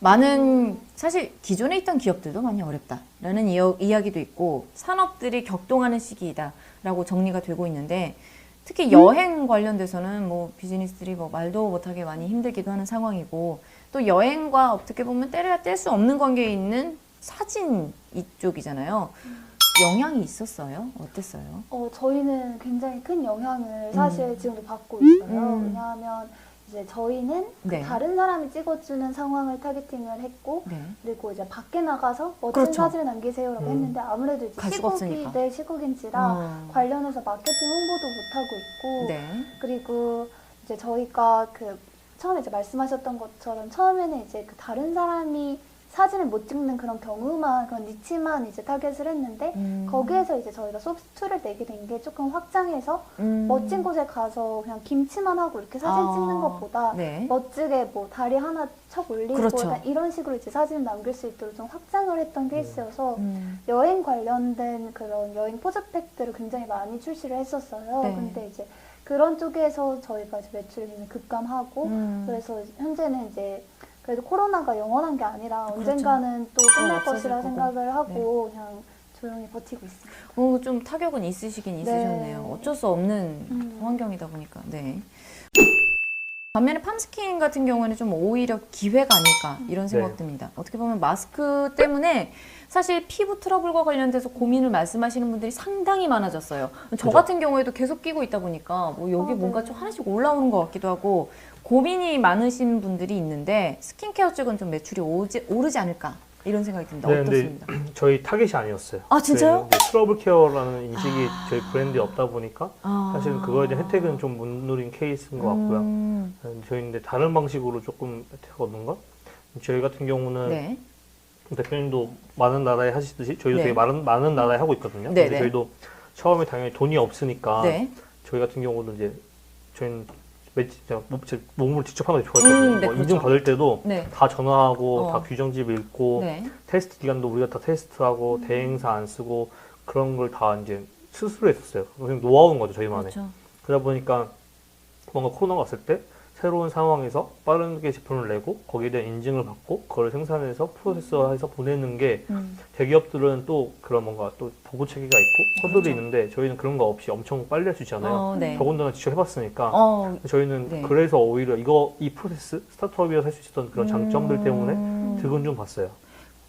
많은 사실 기존에 있던 기업들도 많이 어렵다라는 이야기도 있고 산업들이 격동하는 시기이다라고 정리가 되고 있는데 특히 여행 관련돼서는 뭐 비즈니스들이 뭐 말도 못하게 많이 힘들기도 하는 상황이고 또 여행과 어떻게 보면 떼려야 뗄 수 없는 관계에 있는 사진 이쪽이잖아요. 영향이 있었어요? 어땠어요? 저희는 굉장히 큰 영향을 사실 지금도 받고 있어요. 왜냐하면 이제 저희는 다른 사람이 찍어주는 상황을 타겟팅을 했고 그리고 이제 밖에 나가서 멋진 사진을 남기세요라고 했는데 아무래도 이제 시국인지라 관련해서 마케팅 홍보도 못 하고 있고 그리고 이제 저희가 처음에 이제 말씀하셨던 것처럼 처음에는 이제 다른 사람이 사진을 못 찍는 그런 경우만, 그런 니치만 이제 타겟을 했는데, 거기에서 이제 저희가 소프트2를 내게 된 게 조금 확장해서, 멋진 곳에 가서 그냥 김치만 하고 이렇게 사진 찍는 것보다, 멋지게 뭐 다리 하나 척 올리고, 약간 이런 식으로 이제 사진을 남길 수 있도록 좀 확장을 했던 케이스여서, 여행 관련된 그런 여행 포즈팩들을 굉장히 많이 출시를 했었어요. 근데 이제 그런 쪽에서 저희가 이제 매출이 굉장히 급감하고, 그래서 현재는 이제 그래도 코로나가 영원한 게 아니라 언젠가는 또 끝날 것이라 생각을 하고 그냥 조용히 버티고 있습니다. 좀 타격은 있으시긴 있으셨네요. 어쩔 수 없는 환경이다 보니까. 반면에 팜스킨 같은 경우에는 좀 오히려 기회가 아닐까 이런 생각 듭니다. 어떻게 보면 마스크 때문에 사실 피부 트러블과 관련돼서 고민을 말씀하시는 분들이 상당히 많아졌어요. 저 같은 경우에도 계속 끼고 있다 보니까 뭐 여기 뭔가 좀 하나씩 올라오는 것 같기도 하고 고민이 많으신 분들이 있는데 스킨케어 쪽은 좀 매출이 오르지 않을까 이런 생각이 듭니다. 어떻습니까? 저희 타겟이 아니었어요. 아 진짜요? 트러블 케어라는 인식이 저희 브랜드에 없다 보니까 사실은 그거에 대한 혜택은 좀 못 누린 케이스인 것 같고요. 저희인데 다른 방식으로 조금 혜택 얻는 것? 저희 같은 경우는 대표님도 많은 나라에 하시듯이 저희도 되게 많은 나라에 하고 있거든요. 근데 저희도 처음에 당연히 돈이 없으니까 저희 같은 경우는 이제 저희는 몸을 직접 하는 게 좋아했거든요. 인증 받을 때도 다 전화하고 다 규정집 읽고 테스트 기간도 우리가 다 테스트하고 대행사 안 쓰고 그런 걸 다 이제 스스로 했었어요. 노하우인 거죠, 저희만의. 그러다 보니까 뭔가 코로나가 왔을 때 새로운 상황에서 빠르게 제품을 내고 거기에 대한 인증을 받고 그걸 생산해서 프로세서해서 보내는 게 대기업들은 또 그런 뭔가 또 보고 체계가 있고 허들이 있는데 저희는 그런 거 없이 엄청 빨리 할 수 있잖아요. 더군다나 직접 해봤으니까 저희는 그래서 오히려 이 프로세스 스타트업이어서 할 수 있었던 그런 장점들 때문에 득은 좀 봤어요.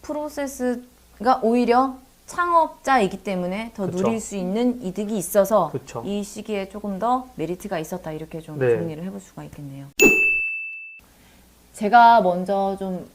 프로세스가 오히려 창업자이기 때문에 더 그쵸. 누릴 수 있는 이득이 있어서 그쵸. 이 시기에 조금 더 메리트가 있었다 이렇게 좀 네. 정리를 해볼 수가 있겠네요. 제가 먼저 좀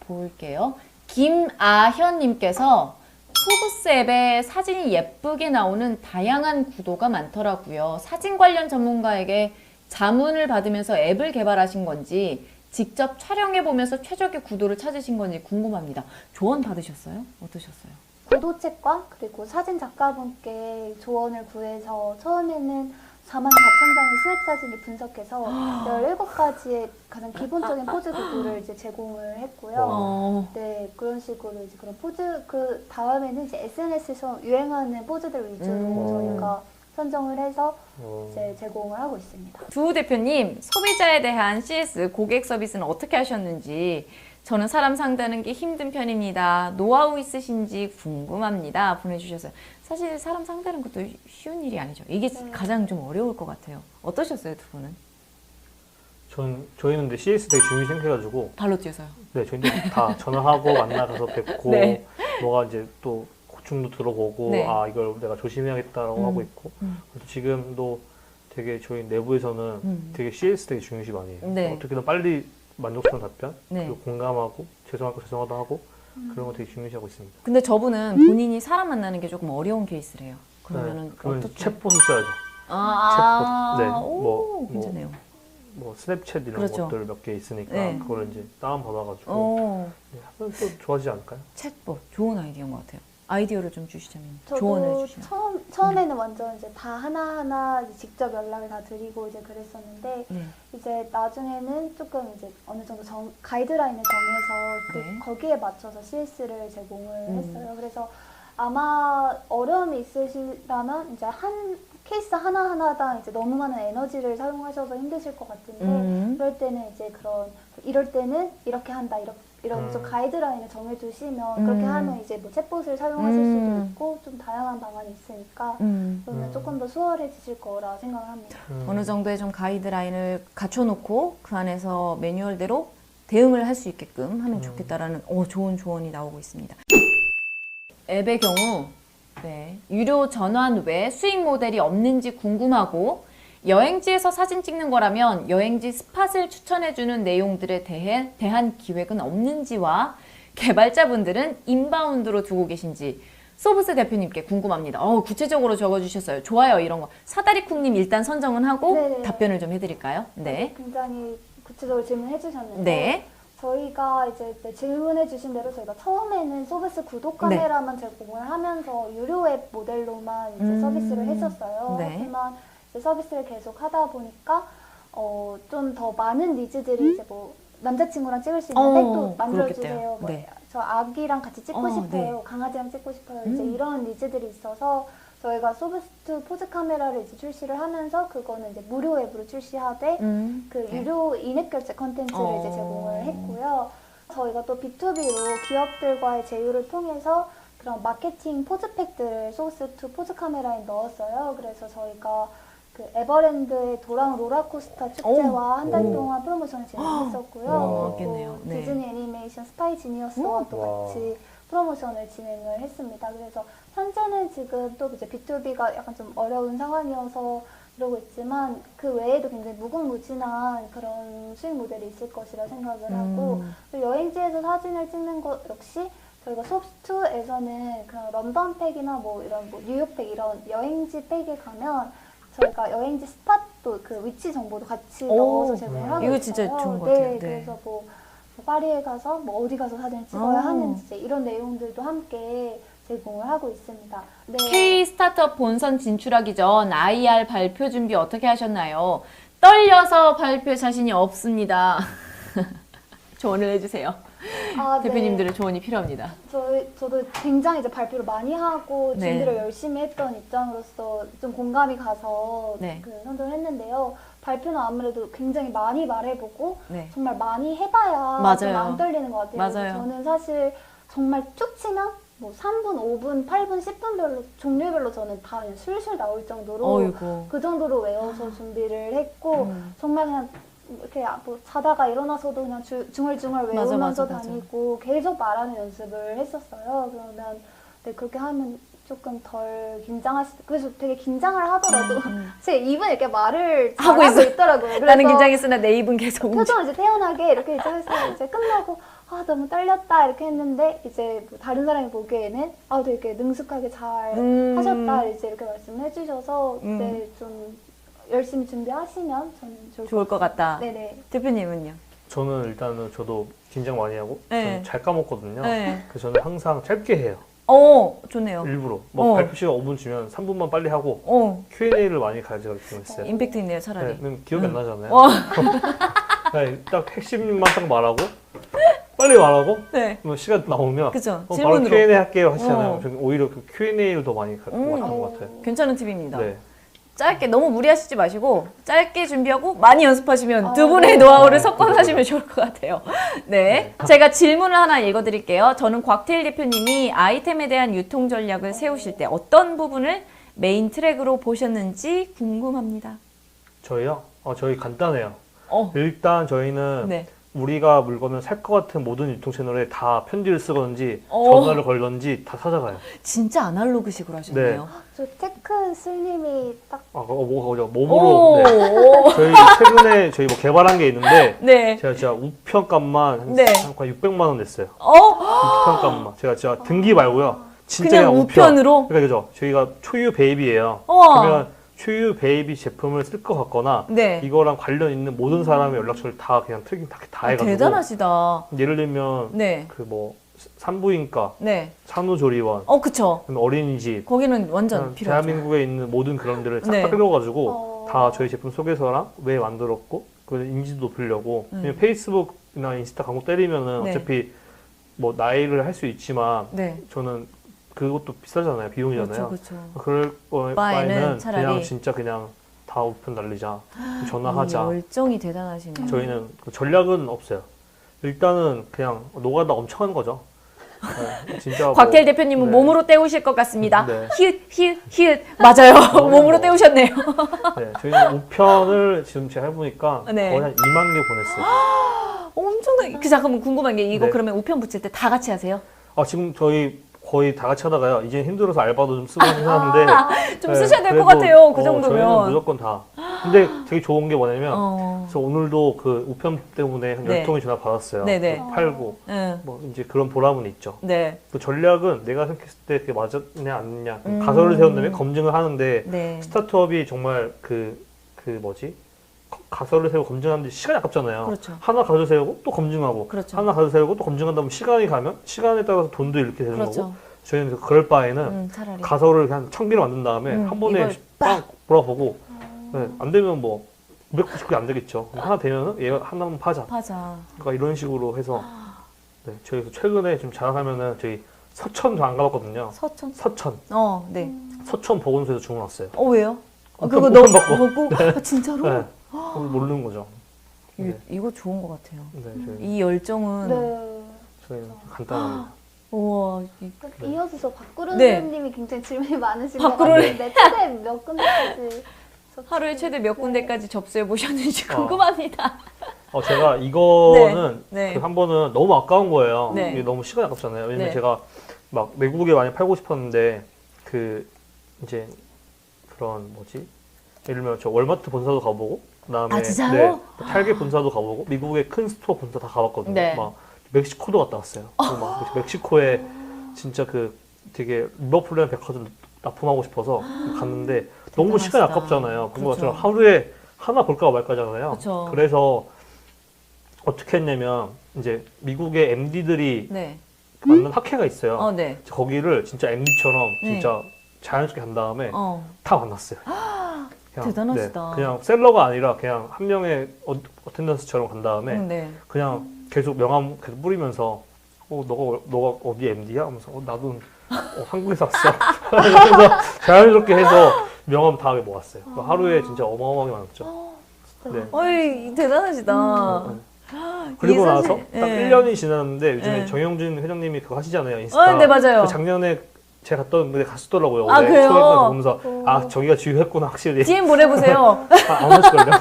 볼게요. 김아현님께서 소브스 앱에 사진이 예쁘게 나오는 다양한 구도가 많더라고요. 사진 관련 전문가에게 자문을 받으면서 앱을 개발하신 건지 직접 촬영해보면서 최적의 구도를 찾으신 건지 궁금합니다. 조언 받으셨어요? 어떠셨어요? 구도책과 그리고 사진 작가분께 조언을 구해서 처음에는 44,000장의 스냅 사진을 분석해서 17가지의 가장 기본적인 포즈 구도를 이제 제공을 했고요. 네, 그런 식으로 이제 그런 포즈, 그 다음에는 이제 SNS에서 유행하는 포즈들 위주로 저희가 선정을 해서 이제 제공을 하고 있습니다. 두 대표님, 소비자에 대한 CS 고객 서비스는 어떻게 하셨는지, 저는 사람 상대하는 게 힘든 편입니다. 노하우 있으신지 궁금합니다. 보내주셨어요. 사실 사람 상대하는 것도 쉬운 일이 아니죠. 이게 네. 가장 좀 어려울 것 같아요. 어떠셨어요, 두 분은? 저희는 근데 CS 되게 중요시 생각해가지고 발로 뛰어서요. 네, 저희는 다 전화하고 만나가서 뵙고 네. 뭐가 이제 또 고충도 들어보고 네. 아 이걸 내가 조심해야겠다라고 하고 있고 그래서 지금도 되게 저희 내부에서는 되게 CS 되게 중요시 많이 해요. 네. 어떻게든 빨리 만족스러운 답변 네. 그리고 공감하고 죄송하고 죄송하다 하고 그런 거 되게 중요시하고 있습니다. 근데 저분은 본인이 사람 만나는 게 조금 어려운 케이스래요. 그러면은 그러면 어떻게? 챗봇을 써야죠. 아, 챗봇. 네. 오, 괜찮네요. 뭐 스냅챗 이런 그렇죠. 것들 몇 개 있으니까 네. 그걸 이제 다운 받아가지고 네, 하면 또 좋아지지 않을까요? 챗봇 좋은 아이디어인 것 같아요. 아이디어를 좀 주시자면 저도 조언을 주시면. 처음에는 완전 이제 다 하나하나 이제 직접 연락을 다 드리고 이제 그랬었는데 네. 이제 나중에는 조금 이제 어느 정도 가이드라인을 정해서 네. 거기에 맞춰서 CS를 제공을 했어요. 그래서 아마 어려움이 있으시다면 이제 한 케이스 하나하나당 이제 너무 많은 에너지를 사용하셔서 힘드실 것 같은데 그럴 때는 이제 이럴 때는 이렇게 한다 이런 좀 가이드라인을 정해주시면 그렇게 하면 이제 뭐 챗봇을 사용하실 수도 있고 좀 다양한 방안이 있으니까 그러면 조금 더 수월해지실 거라 생각을 합니다. 어느 정도의 좀 가이드라인을 갖춰놓고 그 안에서 매뉴얼대로 대응을 할 수 있게끔 하면 좋겠다라는 좋은 조언이 나오고 있습니다. 앱의 경우 네, 유료 전환 외 수익 모델이 없는지 궁금하고 여행지에서 사진 찍는 거라면 여행지 스팟을 추천해주는 내용들에 대한 기획은 없는지와 개발자분들은 인바운드로 두고 계신지 소브스 대표님께 궁금합니다. 구체적으로 적어주셨어요. 좋아요 이런 거. 사다리쿵님 일단 선정은 하고 네네. 답변을 좀 해드릴까요? 네. 굉장히 구체적으로 질문해 주셨는데 네. 저희가 이제 질문해 주신 대로 저희가 처음에는 소브스 구독 카메라만 제공을 하면서 유료 앱 모델로만 이제 서비스를 했었어요. 네. 하지만 이제 서비스를 계속 하다 보니까 좀 더 많은 니즈들이 이제 뭐 남자친구랑 찍을 수 있는 백도 만들어주세요. 뭐 네. 저 아기랑 같이 찍고 싶어요. 네. 강아지랑 찍고 싶어요. 이제 이런 니즈들이 있어서 저희가 소브스 포즈 카메라를 이제 출시를 하면서 그거는 이제 무료 앱으로 출시하되 그 유료 인앱 결제 컨텐츠를 이제 제공을 했고요. 저희가 또 B2B로 기업들과의 제휴를 통해서 그런 마케팅 포즈팩들을 소브스2 포즈 카메라에 넣었어요. 그래서 저희가 그 에버랜드의 돌아온 롤러코스터 축제와 한 달 동안 프로모션을 진행했었고요. 그리고 네. 디즈니 애니메이션 스파이 지니어스와 또 같이 프로모션을 진행을 했습니다. 그래서 현재는 지금 또 이제 B2B가 약간 좀 어려운 상황이어서 그러고 있지만 그 외에도 굉장히 무궁무진한 그런 수익 모델이 있을 것이라 생각을 하고 그리고 여행지에서 사진을 찍는 것 역시 저희가 소프트2에서는 그런 런던 팩이나 뭐 이런 뭐 뉴욕 팩 이런 여행지 팩에 가면 저희가 여행지 스팟도 그 위치 정보도 같이 넣어서 제공을 하고 있어요. 이거 진짜 좋은 것 같아요. 네, 그래서 뭐 파리에 가서 뭐 어디 가서 사진을 찍어야 하는지 이런 내용들도 함께 제공을 하고 있습니다. 네. K 스타트업 본선 진출하기 전 IR 발표 준비 어떻게 하셨나요? 떨려서 발표 자신이 없습니다. 조언을 해주세요. 대표님들의 조언이 필요합니다. 저도 굉장히 이제 발표를 많이 하고 네. 준비를 열심히 했던 입장으로서 좀 공감이 가서 네. 그 선정을 했는데요. 발표는 아무래도 굉장히 많이 말해보고 네. 정말 많이 해봐야 맞아요. 좀 안 떨리는 것 같아요. 맞아요. 그래서 저는 사실 정말 쭉 치면 뭐 3분, 5분, 8분, 10분별로 종류별로 저는 다 그냥 술술 나올 정도로 어이구. 그 정도로 외워서 준비를 했고 정말 그냥 이렇게 뭐 자다가 일어나서도 그냥 중얼중얼 외우면서 맞아. 다니고 계속 말하는 연습을 했었어요. 그러면 네, 그렇게 하면 조금 덜 그래서 되게 긴장을 하더라도 제 입은 이렇게 말을 하고 있더라고요. 나는 긴장했으나 내 입은 계속 표정을 이제 태연하게 이렇게 이제 해서 이제 끝나고 너무 떨렸다 이렇게 했는데 이제 뭐 다른 사람이 보기에는 되게 능숙하게 잘 하셨다 이제 이렇게 말씀해 주셔서 네, 좀 열심히 준비하시면 저는 좋을 것 같다. 네네. 대표님은요? 저는 일단은 저도 긴장 많이 하고 네. 저는 잘 까먹거든요. 네. 그래서 저는 항상 짧게 해요. 좋네요. 일부러 발표 시간 5분 주면 3분만 빨리 하고 Q&A를 많이 가져가기로 했어요. 임팩트 있네요, 차라리. 네, 기억이 안 나잖아요. 네, 딱 핵심만 딱 말하고 빨리 말하고 네. 시간 나오면 그쵸. 바로 질문으로. Q&A 할게요 하시잖아요. 저는 오히려 그 Q&A를 더 많이 하는 것 같아요. 괜찮은 팁입니다. 네. 짧게 너무 무리하시지 마시고 짧게 준비하고 많이 연습하시면 두 분의 노하우를 섞어서 하시면 좋을 것 같아요. 네, 제가 질문을 하나 읽어드릴게요. 저는 곽태일 대표님이 아이템에 대한 유통 전략을 세우실 때 어떤 부분을 메인 트랙으로 보셨는지 궁금합니다. 저희요? 저희 간단해요. 일단 저희는 네. 우리가 물건을 살 것 같은 모든 유통 채널에 다 편지를 쓰건지 전화를 걸던지 다 찾아가요. 진짜 아날로그식으로 하셨네요. 네. 저 테크 슬님이 딱 몸으로. 네. 저희 최근에 저희 뭐 개발한 게 있는데 네. 제가 진짜 우편값만 네. 한 600만 원 냈어요. 우편값만. 제가 진짜 등기 말고요. 진짜 그냥 우편으로? 그러니까 그죠. 저희가 초유 베이비예요. 우와. 그러면 초유 베이비 제품을 쓸 것 같거나 네. 이거랑 관련 있는 모든 사람의 연락처를 다 그냥 트래킹 다 해가지고 대단하시다. 예를 들면 네. 그 뭐 산부인과, 네. 산후조리원, 그쵸. 어린이집, 거기는 완전 필요하죠. 대한민국에 있는 모든 그런 데를 싹 네. 끌어가지고 다 저희 제품 소개서랑 왜 만들었고 그 인지도 높이려고 왜냐면 페이스북이나 인스타 광고 때리면은 네. 어차피 뭐 나이를 할 수 있지만 네. 저는 그것도 비싸잖아요. 비용이잖아요. 그렇죠. 그럴 바에는 바에는 차라리 그냥 진짜 그냥 다 우편 날리자. 전화하자. 열정이 대단하시네요. 저희는 그 전략은 없어요. 일단은 그냥 노가다 엄청 하는 거죠. 네, 진짜 곽태일 대표님은 네. 몸으로 때우실 것 같습니다. 네. 히읗 맞아요. 몸으로 때우셨네요. 네, 저희는 우편을 지금 제가 해보니까 네. 거의 한 2만 개 보냈어요. 엄청나게. 잠깐만 궁금한 게 이거 네. 그러면 우편 붙일 때 다 같이 하세요? 지금 저희 거의 다 같이 하다가요. 이제 힘들어서 알바도 좀 쓰고 하는데 좀 쓰셔야 될 것 같아요. 그 정도면. 저희는 무조건 다. 근데 되게 좋은 게 뭐냐면 그래서 오늘도 그 우편 때문에 한 네. 10통의 전화 받았어요. 네네. 팔고 네. 뭐 이제 그런 보람은 있죠. 네. 그 전략은 내가 생각했을 때 그게 맞았냐 안 맞냐 가설을 세운 다음에 검증을 하는데 네. 스타트업이 정말 그 뭐지? 가설을 세우고 검증하는데 시간이 아깝잖아요. 그렇죠. 하나 가설 세우고 또 검증하고 그렇죠. 하나 가설 세우고 또 검증한 다음에 시간이 가면 시간에 따라서 돈도 이렇게 되는 그렇죠. 거고 저희는 그럴 바에는 차라리. 가설을 그냥 1000개를 만든 다음에 한 번에 이걸 빡 몰아보고 네, 안 되면 뭐 999개 안 되겠죠. 하나 되면 얘 하나만 파자. 그러니까 이런 식으로 해서 네, 저희 최근에 좀 자랑하면은 저희 서천도 안 가봤거든요. 서천. 네. 서천 보건소에서 주문 왔어요. 왜요? 그거 우편 너무 받고. 먹고 진짜로? 네. 모르는 거죠. 네. 이거 좋은 것 같아요. 네, 저희, 이 열정은 저희는 간단합니다. 우와. 이어서 박구름 네. 님이 굉장히 질문이 많으신 것 박구름. 같은데 최대 몇 군데까지 하루에 최대 몇 군데까지 접수해 보셨는지 궁금합니다. 제가 이거는 네. 그 한 번은 너무 아까운 거예요. 네. 이게 너무 시간이 아깝잖아요. 왜냐면 네. 제가 막 외국에 많이 팔고 싶었는데 그 이제 그런 뭐지? 예를 들면 저 월마트 본사도 가보고 그다음에 진짜요? 탈게 본사도 가보고 미국의 큰 스토어 본사 다 가봤거든요. 네. 막 멕시코도 갔다 왔어요. 그리고 막 멕시코에 진짜 그 되게 리버풀이라는 백화점 납품하고 싶어서 갔는데 너무 시간이 아깝잖아요. 그거 그렇죠. 하루에 하나 볼까 말까잖아요. 그렇죠. 그래서 어떻게 했냐면 이제 미국의 MD들이 네. 만난 학회가 있어요. 네. 거기를 진짜 MD처럼 진짜 자연스럽게 간 다음에 다 만났어요. 그냥, 대단하시다. 네, 그냥 셀러가 아니라 그냥 한 명의 어텐던스처럼 간 다음에 네. 그냥 계속 명함 계속 뿌리면서 너가 어디 MD야? 하면서 나도 한국에서 왔어. 그래서 자연스럽게 해서 명함 다 모았어요. 하루에 진짜 어마어마하게 많았죠. 네. 어이 대단하시다. 그리고 나서 딱 네. 1년이 지났는데 요즘에 네. 정영준 회장님이 그거 하시잖아요. 인스타. 네 맞아요. 그 작년에 제가 갔던 데 갔었더라고요. 그래요? 보면서 저기가 주유했구나 확실히. DM 보내보세요. 안 하실걸요?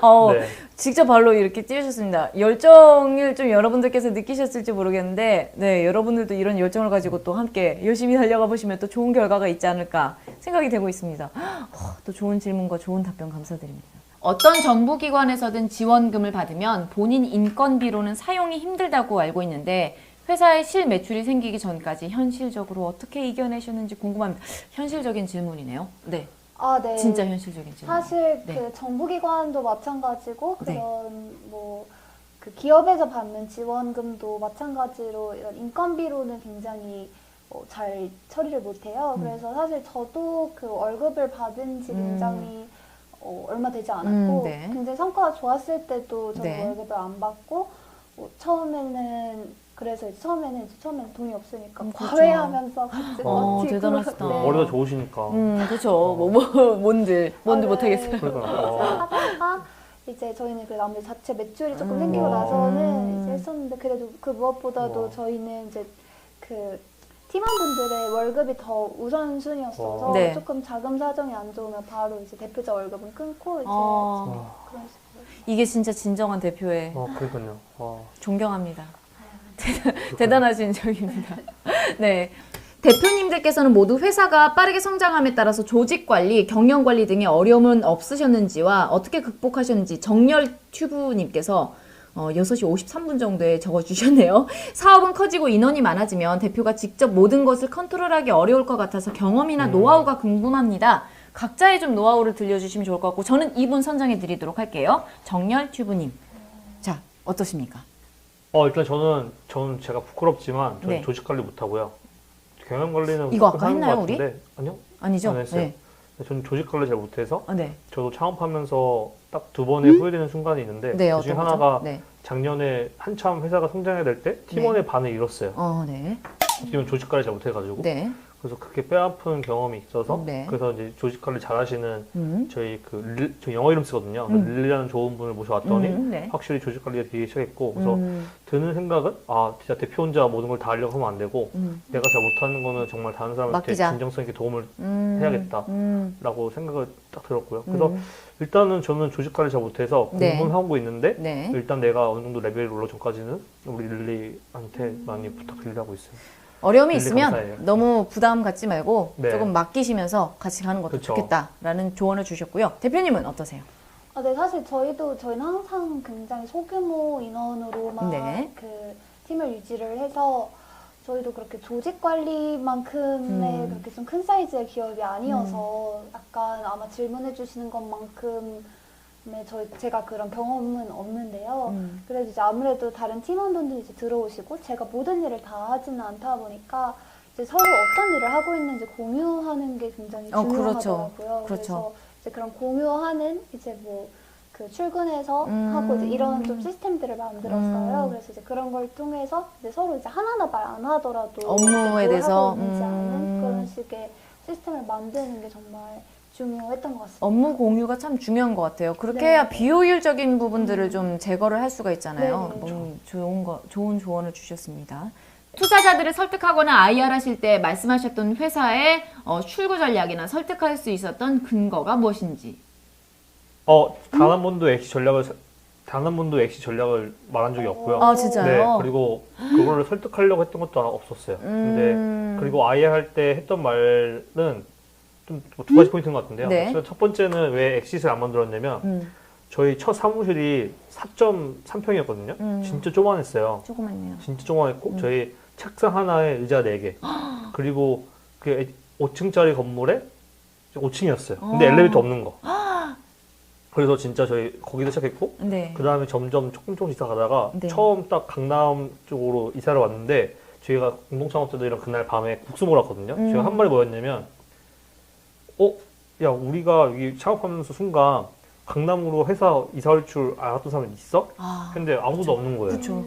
어, 네. 직접 발로 이렇게 뛰셨습니다. 열정을 좀 여러분들께서 느끼셨을지 모르겠는데, 네, 여러분들도 이런 열정을 가지고 또 함께 열심히 달려가 보시면 또 좋은 결과가 있지 않을까 생각이 되고 있습니다. 또 좋은 질문과 좋은 답변 감사드립니다. 어떤 정부기관에서든 지원금을 받으면 본인 인건비로는 사용이 힘들다고 알고 있는데 회사에 실매출이 생기기 전까지 현실적으로 어떻게 이겨내셨는지 궁금합니다. 현실적인 질문이네요. 네. 아, 네. 진짜 현실적인 질문. 사실 네. 그 정부기관도 마찬가지고 네. 그런 뭐 그 기업에서 받는 지원금도 마찬가지로 이런 인건비로는 굉장히 잘 처리를 못해요. 그래서 사실 저도 그 월급을 받은 지 굉장히 얼마 되지 않았고 네. 굉장히 성과가 좋았을 때도 저는 네. 월급을 안 받고 처음에는 처음에는 돈이 없으니까 그렇죠. 과외하면서 같이 버티고 대단하시다. 네. 머리가 좋으시니까. 그렇죠. 뭔들 못하겠어요. 네. 하다가 이제 저희는 그 아무래도 자체 매출이 조금 생기고 나서는 이제 했었는데 그래도 그 무엇보다도 저희는 이제 그 팀원분들의 월급이 더 우선순위였어서 네. 조금 자금 사정이 안 좋으면 바로 이제 대표자 월급은 끊고 이제 그런 식으로. 이게 진짜 진정한 대표의 그러니까요. 존경합니다. 대단하신 적입니다. 네. 대표님들께서는 모두 회사가 빠르게 성장함에 따라서 조직 관리, 경영 관리 등의 어려움은 없으셨는지와 어떻게 극복하셨는지 정열 튜브님께서 6시 53분 정도에 적어주셨네요. 사업은 커지고 인원이 많아지면 대표가 직접 모든 것을 컨트롤하기 어려울 것 같아서 경험이나 노하우가 궁금합니다. 각자의 좀 노하우를 들려주시면 좋을 것 같고 저는 이분 선정해 드리도록 할게요. 정열 튜브님. 자, 어떠십니까? 일단 저는 제가 부끄럽지만 저는 네. 조직 관리 못하고요. 경영 관리는 이거 아까 하는 것 했나요, 같은데, 아니요? 아니죠? 안 했어요. 네. 저는 조직 관리 잘 못해서 네. 저도 창업하면서 딱 2번의 후회되는 순간이 있는데 네, 그중에 어떤 하나가 거죠? 네. 작년에 한참 회사가 성장해야 될 때 팀원의 반을 잃었어요. 네. 지금 조직 관리 잘 못해가지고 네. 그래서 그렇게 뼈아픈 경험이 있어서 네. 그래서 이제 조직 관리 잘하시는 저희 저 영어 이름 쓰거든요. 릴리라는 좋은 분을 모셔왔더니 네. 확실히 조직 관리가 되기 시작했고 그래서 드는 생각은 진짜 대표 혼자 모든 걸 다 하려고 하면 안 되고 내가 잘 못하는 거는 정말 다른 사람한테 맡기자. 진정성 있게 도움을 해야겠다라고 생각을 딱 들었고요. 그래서 일단은 저는 조직 관리 잘 못해서 네. 공부는 하고 있는데 네. 일단 내가 어느 정도 레벨이 올라 전까지는 우리 릴리한테 많이 부탁드리려고 있어요. 어려움이 릴리 있으면 감사해요. 너무 부담 갖지 말고 네. 조금 맡기시면서 같이 가는 것도 그쵸. 좋겠다라는 조언을 주셨고요. 대표님은 어떠세요? 네, 사실 저희는 항상 굉장히 소규모 인원으로만 네. 그 팀을 유지를 해서 저희도 그렇게 조직 관리만큼의 그렇게 좀 큰 사이즈의 기업이 아니어서 약간 아마 질문해 주시는 것만큼의 제가 그런 경험은 없는데요. 그래도 이제 아무래도 다른 팀원분들이 이제 들어오시고 제가 모든 일을 다 하지는 않다 보니까 이제 서로 어떤 일을 하고 있는지 공유하는 게 굉장히 중요하더라고요. 그렇죠. 그래서 이제 그런 공유하는 이제 뭐 그 출근해서 하고 이제 이런 좀 시스템들을 만들었어요. 그래서 이제 그런 걸 통해서 이제 서로 이제 하나하나 말 안 하더라도 업무에 뭘 대해서 하고 있는지 아는 그런 식의 시스템을 만드는 게 정말 중요했던 것 같습니다. 업무 공유가 참 중요한 것 같아요. 그렇게 네. 해야 비효율적인 부분들을 좀 제거를 할 수가 있잖아요. 네, 너무 좋은 조언을 주셨습니다. 투자자들을 설득하거나 IR 하실 때 말씀하셨던 회사의 출구 전략이나 설득할 수 있었던 근거가 무엇인지. 단 한 번도 엑시 전략을 말한 적이 없고요. 아, 진짜요? 네, 그리고 그거를 설득하려고 했던 것도 없었어요. 근데 그리고 IR 할 때 했던 말은 좀 두 가지 포인트인 것 같은데요. 네. 첫 번째는 왜 엑시스를 안 만들었냐면 저희 첫 사무실이 4.3평이었거든요. 진짜 조그만했어요. 조그맣네요. 진짜 조그만했고 저희 책상 하나에 의자 4개 그리고 그 5층짜리 건물에 5층이었어요. 근데 엘리베이터 없는 거. 그래서 진짜 저희 거기서 시작했고 네. 그 다음에 점점 조금씩 이사 가다가 네. 처음 딱 강남 쪽으로 이사를 왔는데 저희가 공동창업자들이랑 그날 밤에 국수 먹으러 왔거든요. 저희가 한 말이 뭐였냐면 야 우리가 여기 창업하면서 순간 강남으로 회사 이사 올 줄 알았던 사람 있어? 근데 아무도 없는 거예요. 그쵸.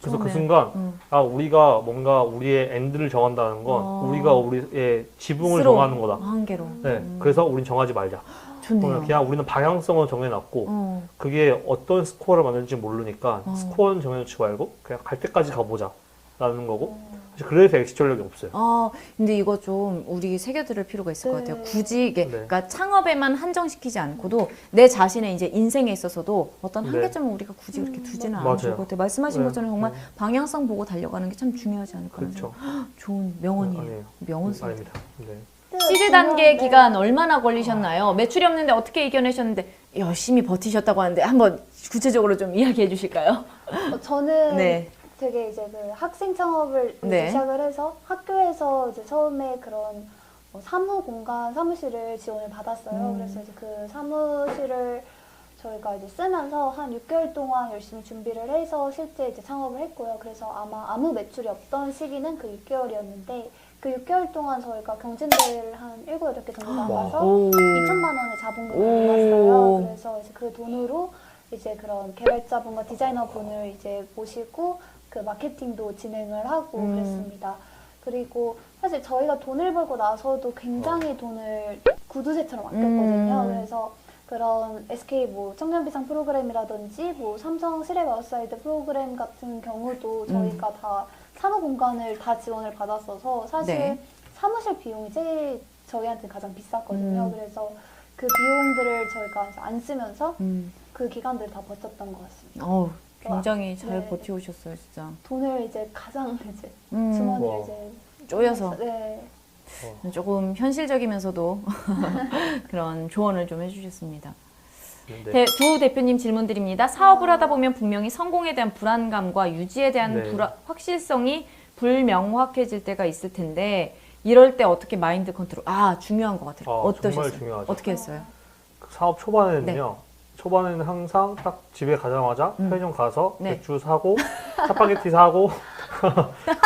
그래서 그 좋네. 순간 우리가 뭔가 우리의 엔드를 정한다는 건 우리가 우리의 지붕을 정하는 거다. 한계로. 네, 그래서 우린 정하지 말자. 좋네요. 그냥 우리는 방향성을 정해놨고 그게 어떤 스코어를 만들지 모르니까 스코어는 정해놓지 말고 그냥 갈 때까지 가보자 라는 거고 사실 그래서 엑시 전략이 없어요. 근데 이거 좀 우리 새겨들을 필요가 있을 것 네. 같아요. 굳이 이게 그러니까 창업에만 한정시키지 않고도 내 자신의 이제 인생에 있어서도 어떤 한계점을 우리가 굳이 그렇게 두지는 않아도 좋을 것 같아요. 말씀하신 것처럼 정말 방향성 보고 달려가는 게 참 중요하지 않을까 하는 그렇죠. 좋은 명언이에요. 아니에요. 명언 아닙니다. 네. 시드 단계 기간 얼마나 걸리셨나요? 매출이 없는데 어떻게 이겨내셨는데 열심히 버티셨다고 하는데 한번 구체적으로 좀 이야기해 주실까요? 저는 네. 되게 이제 그 학생 창업을 네. 시작을 해서 학교에서 이제 처음에 그런 사무 공간 사무실을 지원을 받았어요. 그래서 이제 그 사무실을 저희가 이제 쓰면서 한 6개월 동안 열심히 준비를 해서 실제 이제 창업을 했고요. 그래서 아마 아무 매출이 없던 시기는 그 6개월이었는데 그 6개월 동안 저희가 경진대회를 한 7, 8개 정도 나가서 2천만 원의 자본금을 받았어요. 그래서 이제 그 돈으로 이제 그런 개발자분과 디자이너분을 이제 모시고 그 마케팅도 진행을 하고 그랬습니다. 그리고 사실 저희가 돈을 벌고 나서도 굉장히 돈을 구두쇠처럼 아꼈거든요. 그래서 그런 SK 뭐 청년비상 프로그램이라든지 뭐 삼성 시랩 아웃사이드 프로그램 같은 경우도 저희가 다 사무 공간을 다 지원을 받았어서 사실 네. 사무실 비용이 제일 저희한테 가장 비쌌거든요. 그래서 그 비용들을 저희가 이제 안 쓰면서 그 기간들을 다 버텼던 것 같습니다. 굉장히 잘 네. 버텨오셨어요, 진짜. 돈을 이제 가장 이제 주머니를 와. 이제 쪼여서. 네. 조금 현실적이면서도 그런 조언을 좀 해주셨습니다. 네. 두 대표님 질문 드립니다. 사업을 하다 보면 분명히 성공에 대한 불안감과 유지에 대한 확실성이 불명확해질 때가 있을 텐데 이럴 때 어떻게 마인드 컨트롤? 중요한 것 같아요. 어떠셨어요? 정말 중요하죠. 어떻게 했어요? 사업 초반에는요. 초반에는 항상 딱 집에 가자마자 편의점 가서 맥주 사고 짜파게티 사고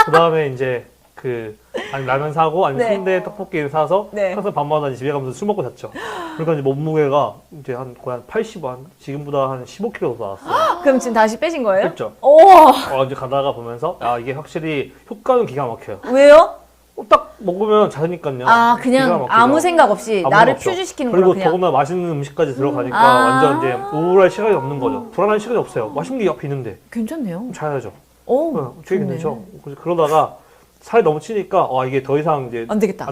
그 다음에 이제 아니 라면 사고 아니 순대 떡볶이 사서 항상 밤마다 집에 가면서 술 먹고 잤죠. 그러니까 이제 몸무게가 이제 거의 한 80한 지금보다 한 15kg 더 나왔어요. 그럼 지금 다시 빼신 거예요? 뺐죠. 오. 이제 가다가 보면서 이게 확실히 효과는 기가 막혀요. 왜요? 딱 먹으면 자니까요. 그냥 기가 막히죠. 아무 생각 없이 아무 나를 생각 없죠. 퓨즈시키는 그리고 거라 그냥. 더구나 맛있는 음식까지 들어가니까 완전 이제 우울할 시간이 없는 거죠. 불안할 시간이 없어요. 맛있는 게 옆에 있는데. 괜찮네요. 그럼 자야죠. 좋네. 되게 괜찮죠. 그러다가 살이 너무 찌니까 이게 더 이상 이제 안 되겠다.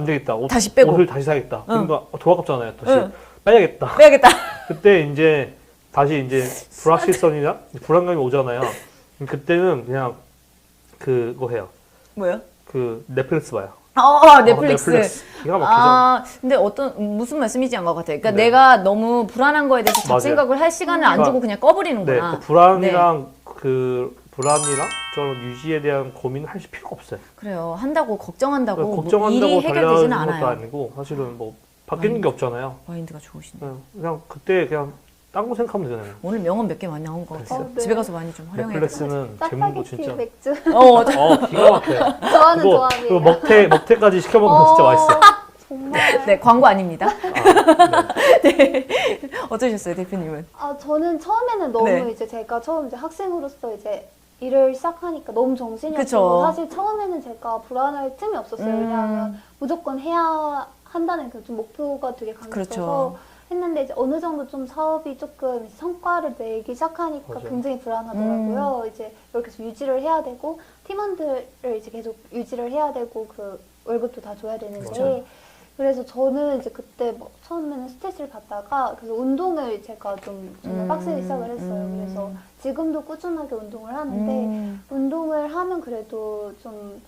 다시 빼고. 옷을 다시 사야겠다. 그러니까 더 아깝잖아요. 다시 빼야겠다. 그때 이제 다시 이제 불확실성이나 불안감이 오잖아요. 그때는 그냥 그거 해요. 뭐요? 넷플릭스 봐요. 넷플릭스. 기가 막히죠. 근데 무슨 말씀인지 알 것 같아요. 그러니까 내가 너무 불안한 거에 대해서 잡생각을 할 시간을 안 주고 그냥 꺼버리는구나. 네, 불안이랑 불안이랑 저런 유지에 대한 고민을 하실 필요가 없어요. 그래요. 한다고 걱정한다고 걱정한다고 일이 해결되지는 달라지는 것도 않아요. 아니고 사실은 뭐 바뀌는 게 없잖아요. 마인드가 좋으시네. 그냥 그때 그냥 딴 거 생각하면 되잖아요. 오늘 명언 몇 개 많이 나온 것 같아요. 네. 집에 가서 많이 좀 활용해야 돼요. 넷플릭스는 제목도 짜파게티 진짜 맥주 기가 막혀요. 좋아하는 조합이에요. 그리고 먹태까지 시켜 먹으면 진짜 맛있어요. 정말. 네, 광고 아닙니다. 네. 어떠셨어요, 대표님은? 저는 처음에는 너무 이제 제가 처음 이제 학생으로서 이제 일을 시작하니까 너무 정신이 없고 사실 처음에는 제가 불안할 틈이 없었어요. 왜냐하면 무조건 해야 한다는 그 좀 목표가 되게 강했어서 했는데 이제 어느 정도 좀 사업이 조금 성과를 내기 시작하니까 굉장히 불안하더라고요. 이제 이렇게 계속 유지를 해야 되고 팀원들을 이제 계속 유지를 해야 되고 그 월급도 다 줘야 되는데 그래서 저는 이제 그때 뭐 처음에는 스트레스를 받다가 그래서 운동을 제가 좀 정말 빡세게 시작을 했어요. 그래서 지금도 꾸준하게 운동을 하는데 운동을 하면 그래도 좀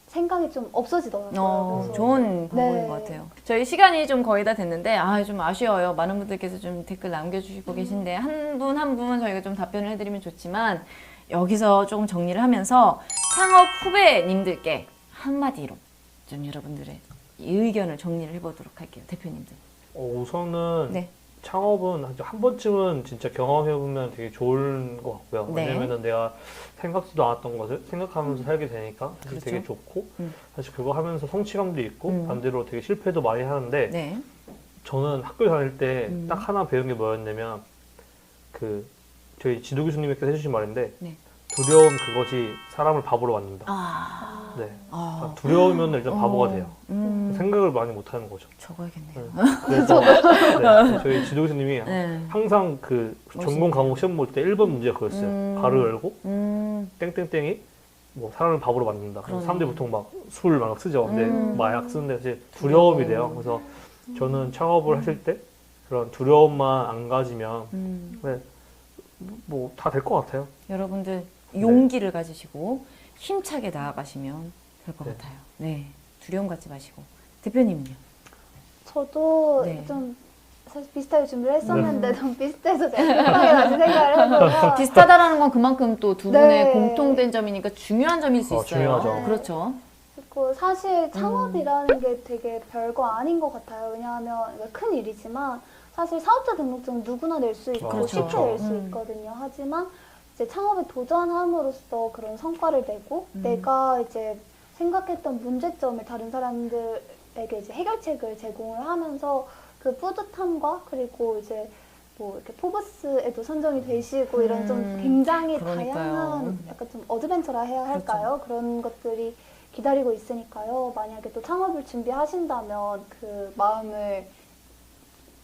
생각이 좀 없어지더라고요. 그래서 좋은 방법인 것 같아요. 저희 시간이 좀 거의 다 됐는데 좀 아쉬워요. 많은 분들께서 좀 댓글 남겨주시고 계신데 한 분 한 분 저희가 좀 답변을 해드리면 좋지만 여기서 조금 정리를 하면서 창업 후배님들께 한마디로 좀 여러분들의 의견을 정리를 해보도록 할게요. 대표님들. 우선은 창업은 한 번쯤은 진짜 경험해보면 되게 좋은 것 같고요. 왜냐면은 내가 생각지도 않았던 것을 생각하면서 살게 되니까 사실 되게 좋고 사실 그거 하면서 성취감도 있고 반대로 되게 실패도 많이 하는데 저는 학교 다닐 때 딱 하나 배운 게 뭐였냐면 저희 지도 교수님께서 해주신 말인데 두려움 그것이 사람을 바보로 만든다. 두려우면 일단 바보가 돼요. 생각을 많이 못하는 거죠. 적어야겠네요. 그래서 저희 지도 교수님이 항상 전공 과목 시험 볼 때 1번 문제가 그랬어요. 가로 열고 땡땡땡이 뭐 사람을 바보로 만든다. 사람들이 보통 막 술 막 쓰죠. 근데 마약 쓰는데 이제 두려움이 돼요. 그래서 저는 창업을 하실 때 그런 두려움만 안 가지면 뭐 다 될 것 같아요. 여러분들 용기를 가지시고 힘차게 나아가시면 될 것 같아요. 네, 두려움 갖지 마시고. 대표님은요? 저도 좀 사실 비슷하게 준비를 했었는데 너무 비슷해서 제가 생각이 다시 생각을 해서 비슷하다라는 건 그만큼 또 두 분의 공통된 점이니까 중요한 점일 수 있어요. 중요하죠. 그렇죠. 그리고 사실 창업이라는 게 되게 별거 아닌 것 같아요. 왜냐하면 큰 일이지만 사실 사업자 등록증 누구나 낼 수 있고 쉽게 낼 수 있거든요. 하지만 이제 창업에 도전함으로써 그런 성과를 내고 내가 이제 생각했던 문제점을 다른 사람들에게 이제 해결책을 제공을 하면서 그 뿌듯함과 그리고 이제 뭐 이렇게 포브스에도 선정이 되시고 이런 좀 굉장히 다양한 약간 좀 어드벤처라 해야 할까요? 그런 것들이 기다리고 있으니까요. 만약에 또 창업을 준비하신다면 그 마음을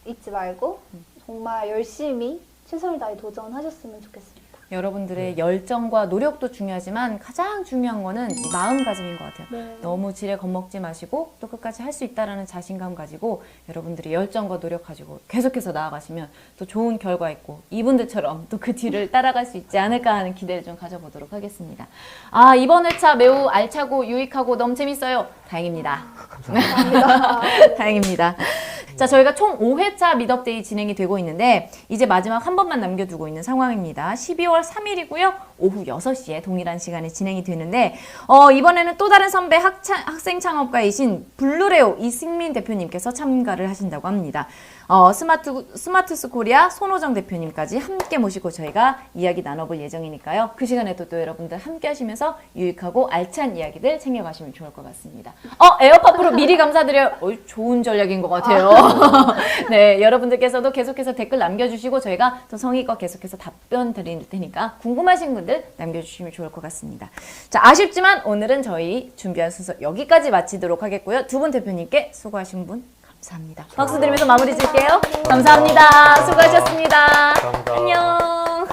잊지 말고 정말 열심히 최선을 다해 도전하셨으면 좋겠습니다. 여러분들의 열정과 노력도 중요하지만 가장 중요한 거는 이 마음가짐인 것 같아요. 너무 지레 겁먹지 마시고 또 끝까지 할 수 있다라는 자신감 가지고 여러분들이 열정과 노력 가지고 계속해서 나아가시면 또 좋은 결과 있고 이분들처럼 또 그 뒤를 따라갈 수 있지 않을까 하는 기대를 좀 가져보도록 하겠습니다. 아, 이번 회차 매우 알차고 유익하고 너무 재밌어요. 다행입니다. 감사합니다. 다행입니다. 자, 저희가 총 5회차 미덥데이 진행이 되고 있는데 이제 마지막 한 번만 남겨두고 있는 상황입니다. 12월 3일이고요. 오후 6시에 동일한 시간에 진행이 되는데 이번에는 또 다른 선배 학생 창업가이신 블루레오 이승민 대표님께서 참가를 하신다고 합니다. 스마트스 코리아 손호정 대표님까지 함께 모시고 저희가 이야기 나눠볼 예정이니까요. 그 시간에도 또 여러분들 함께 하시면서 유익하고 알찬 이야기들 챙겨가시면 좋을 것 같습니다. 에어팟 프로 미리 감사드려요. 좋은 전략인 것 같아요. 네, 여러분들께서도 계속해서 댓글 남겨주시고 저희가 또 성의껏 계속해서 답변 드릴 테니까 궁금하신 분들 남겨주시면 좋을 것 같습니다. 자, 아쉽지만 오늘은 저희 준비한 순서 여기까지 마치도록 하겠고요. 두 분 대표님께 수고하신 분 감사합니다. 박수 드리면서 마무리 질게요. 감사합니다. 수고하셨습니다. 감사합니다. 안녕.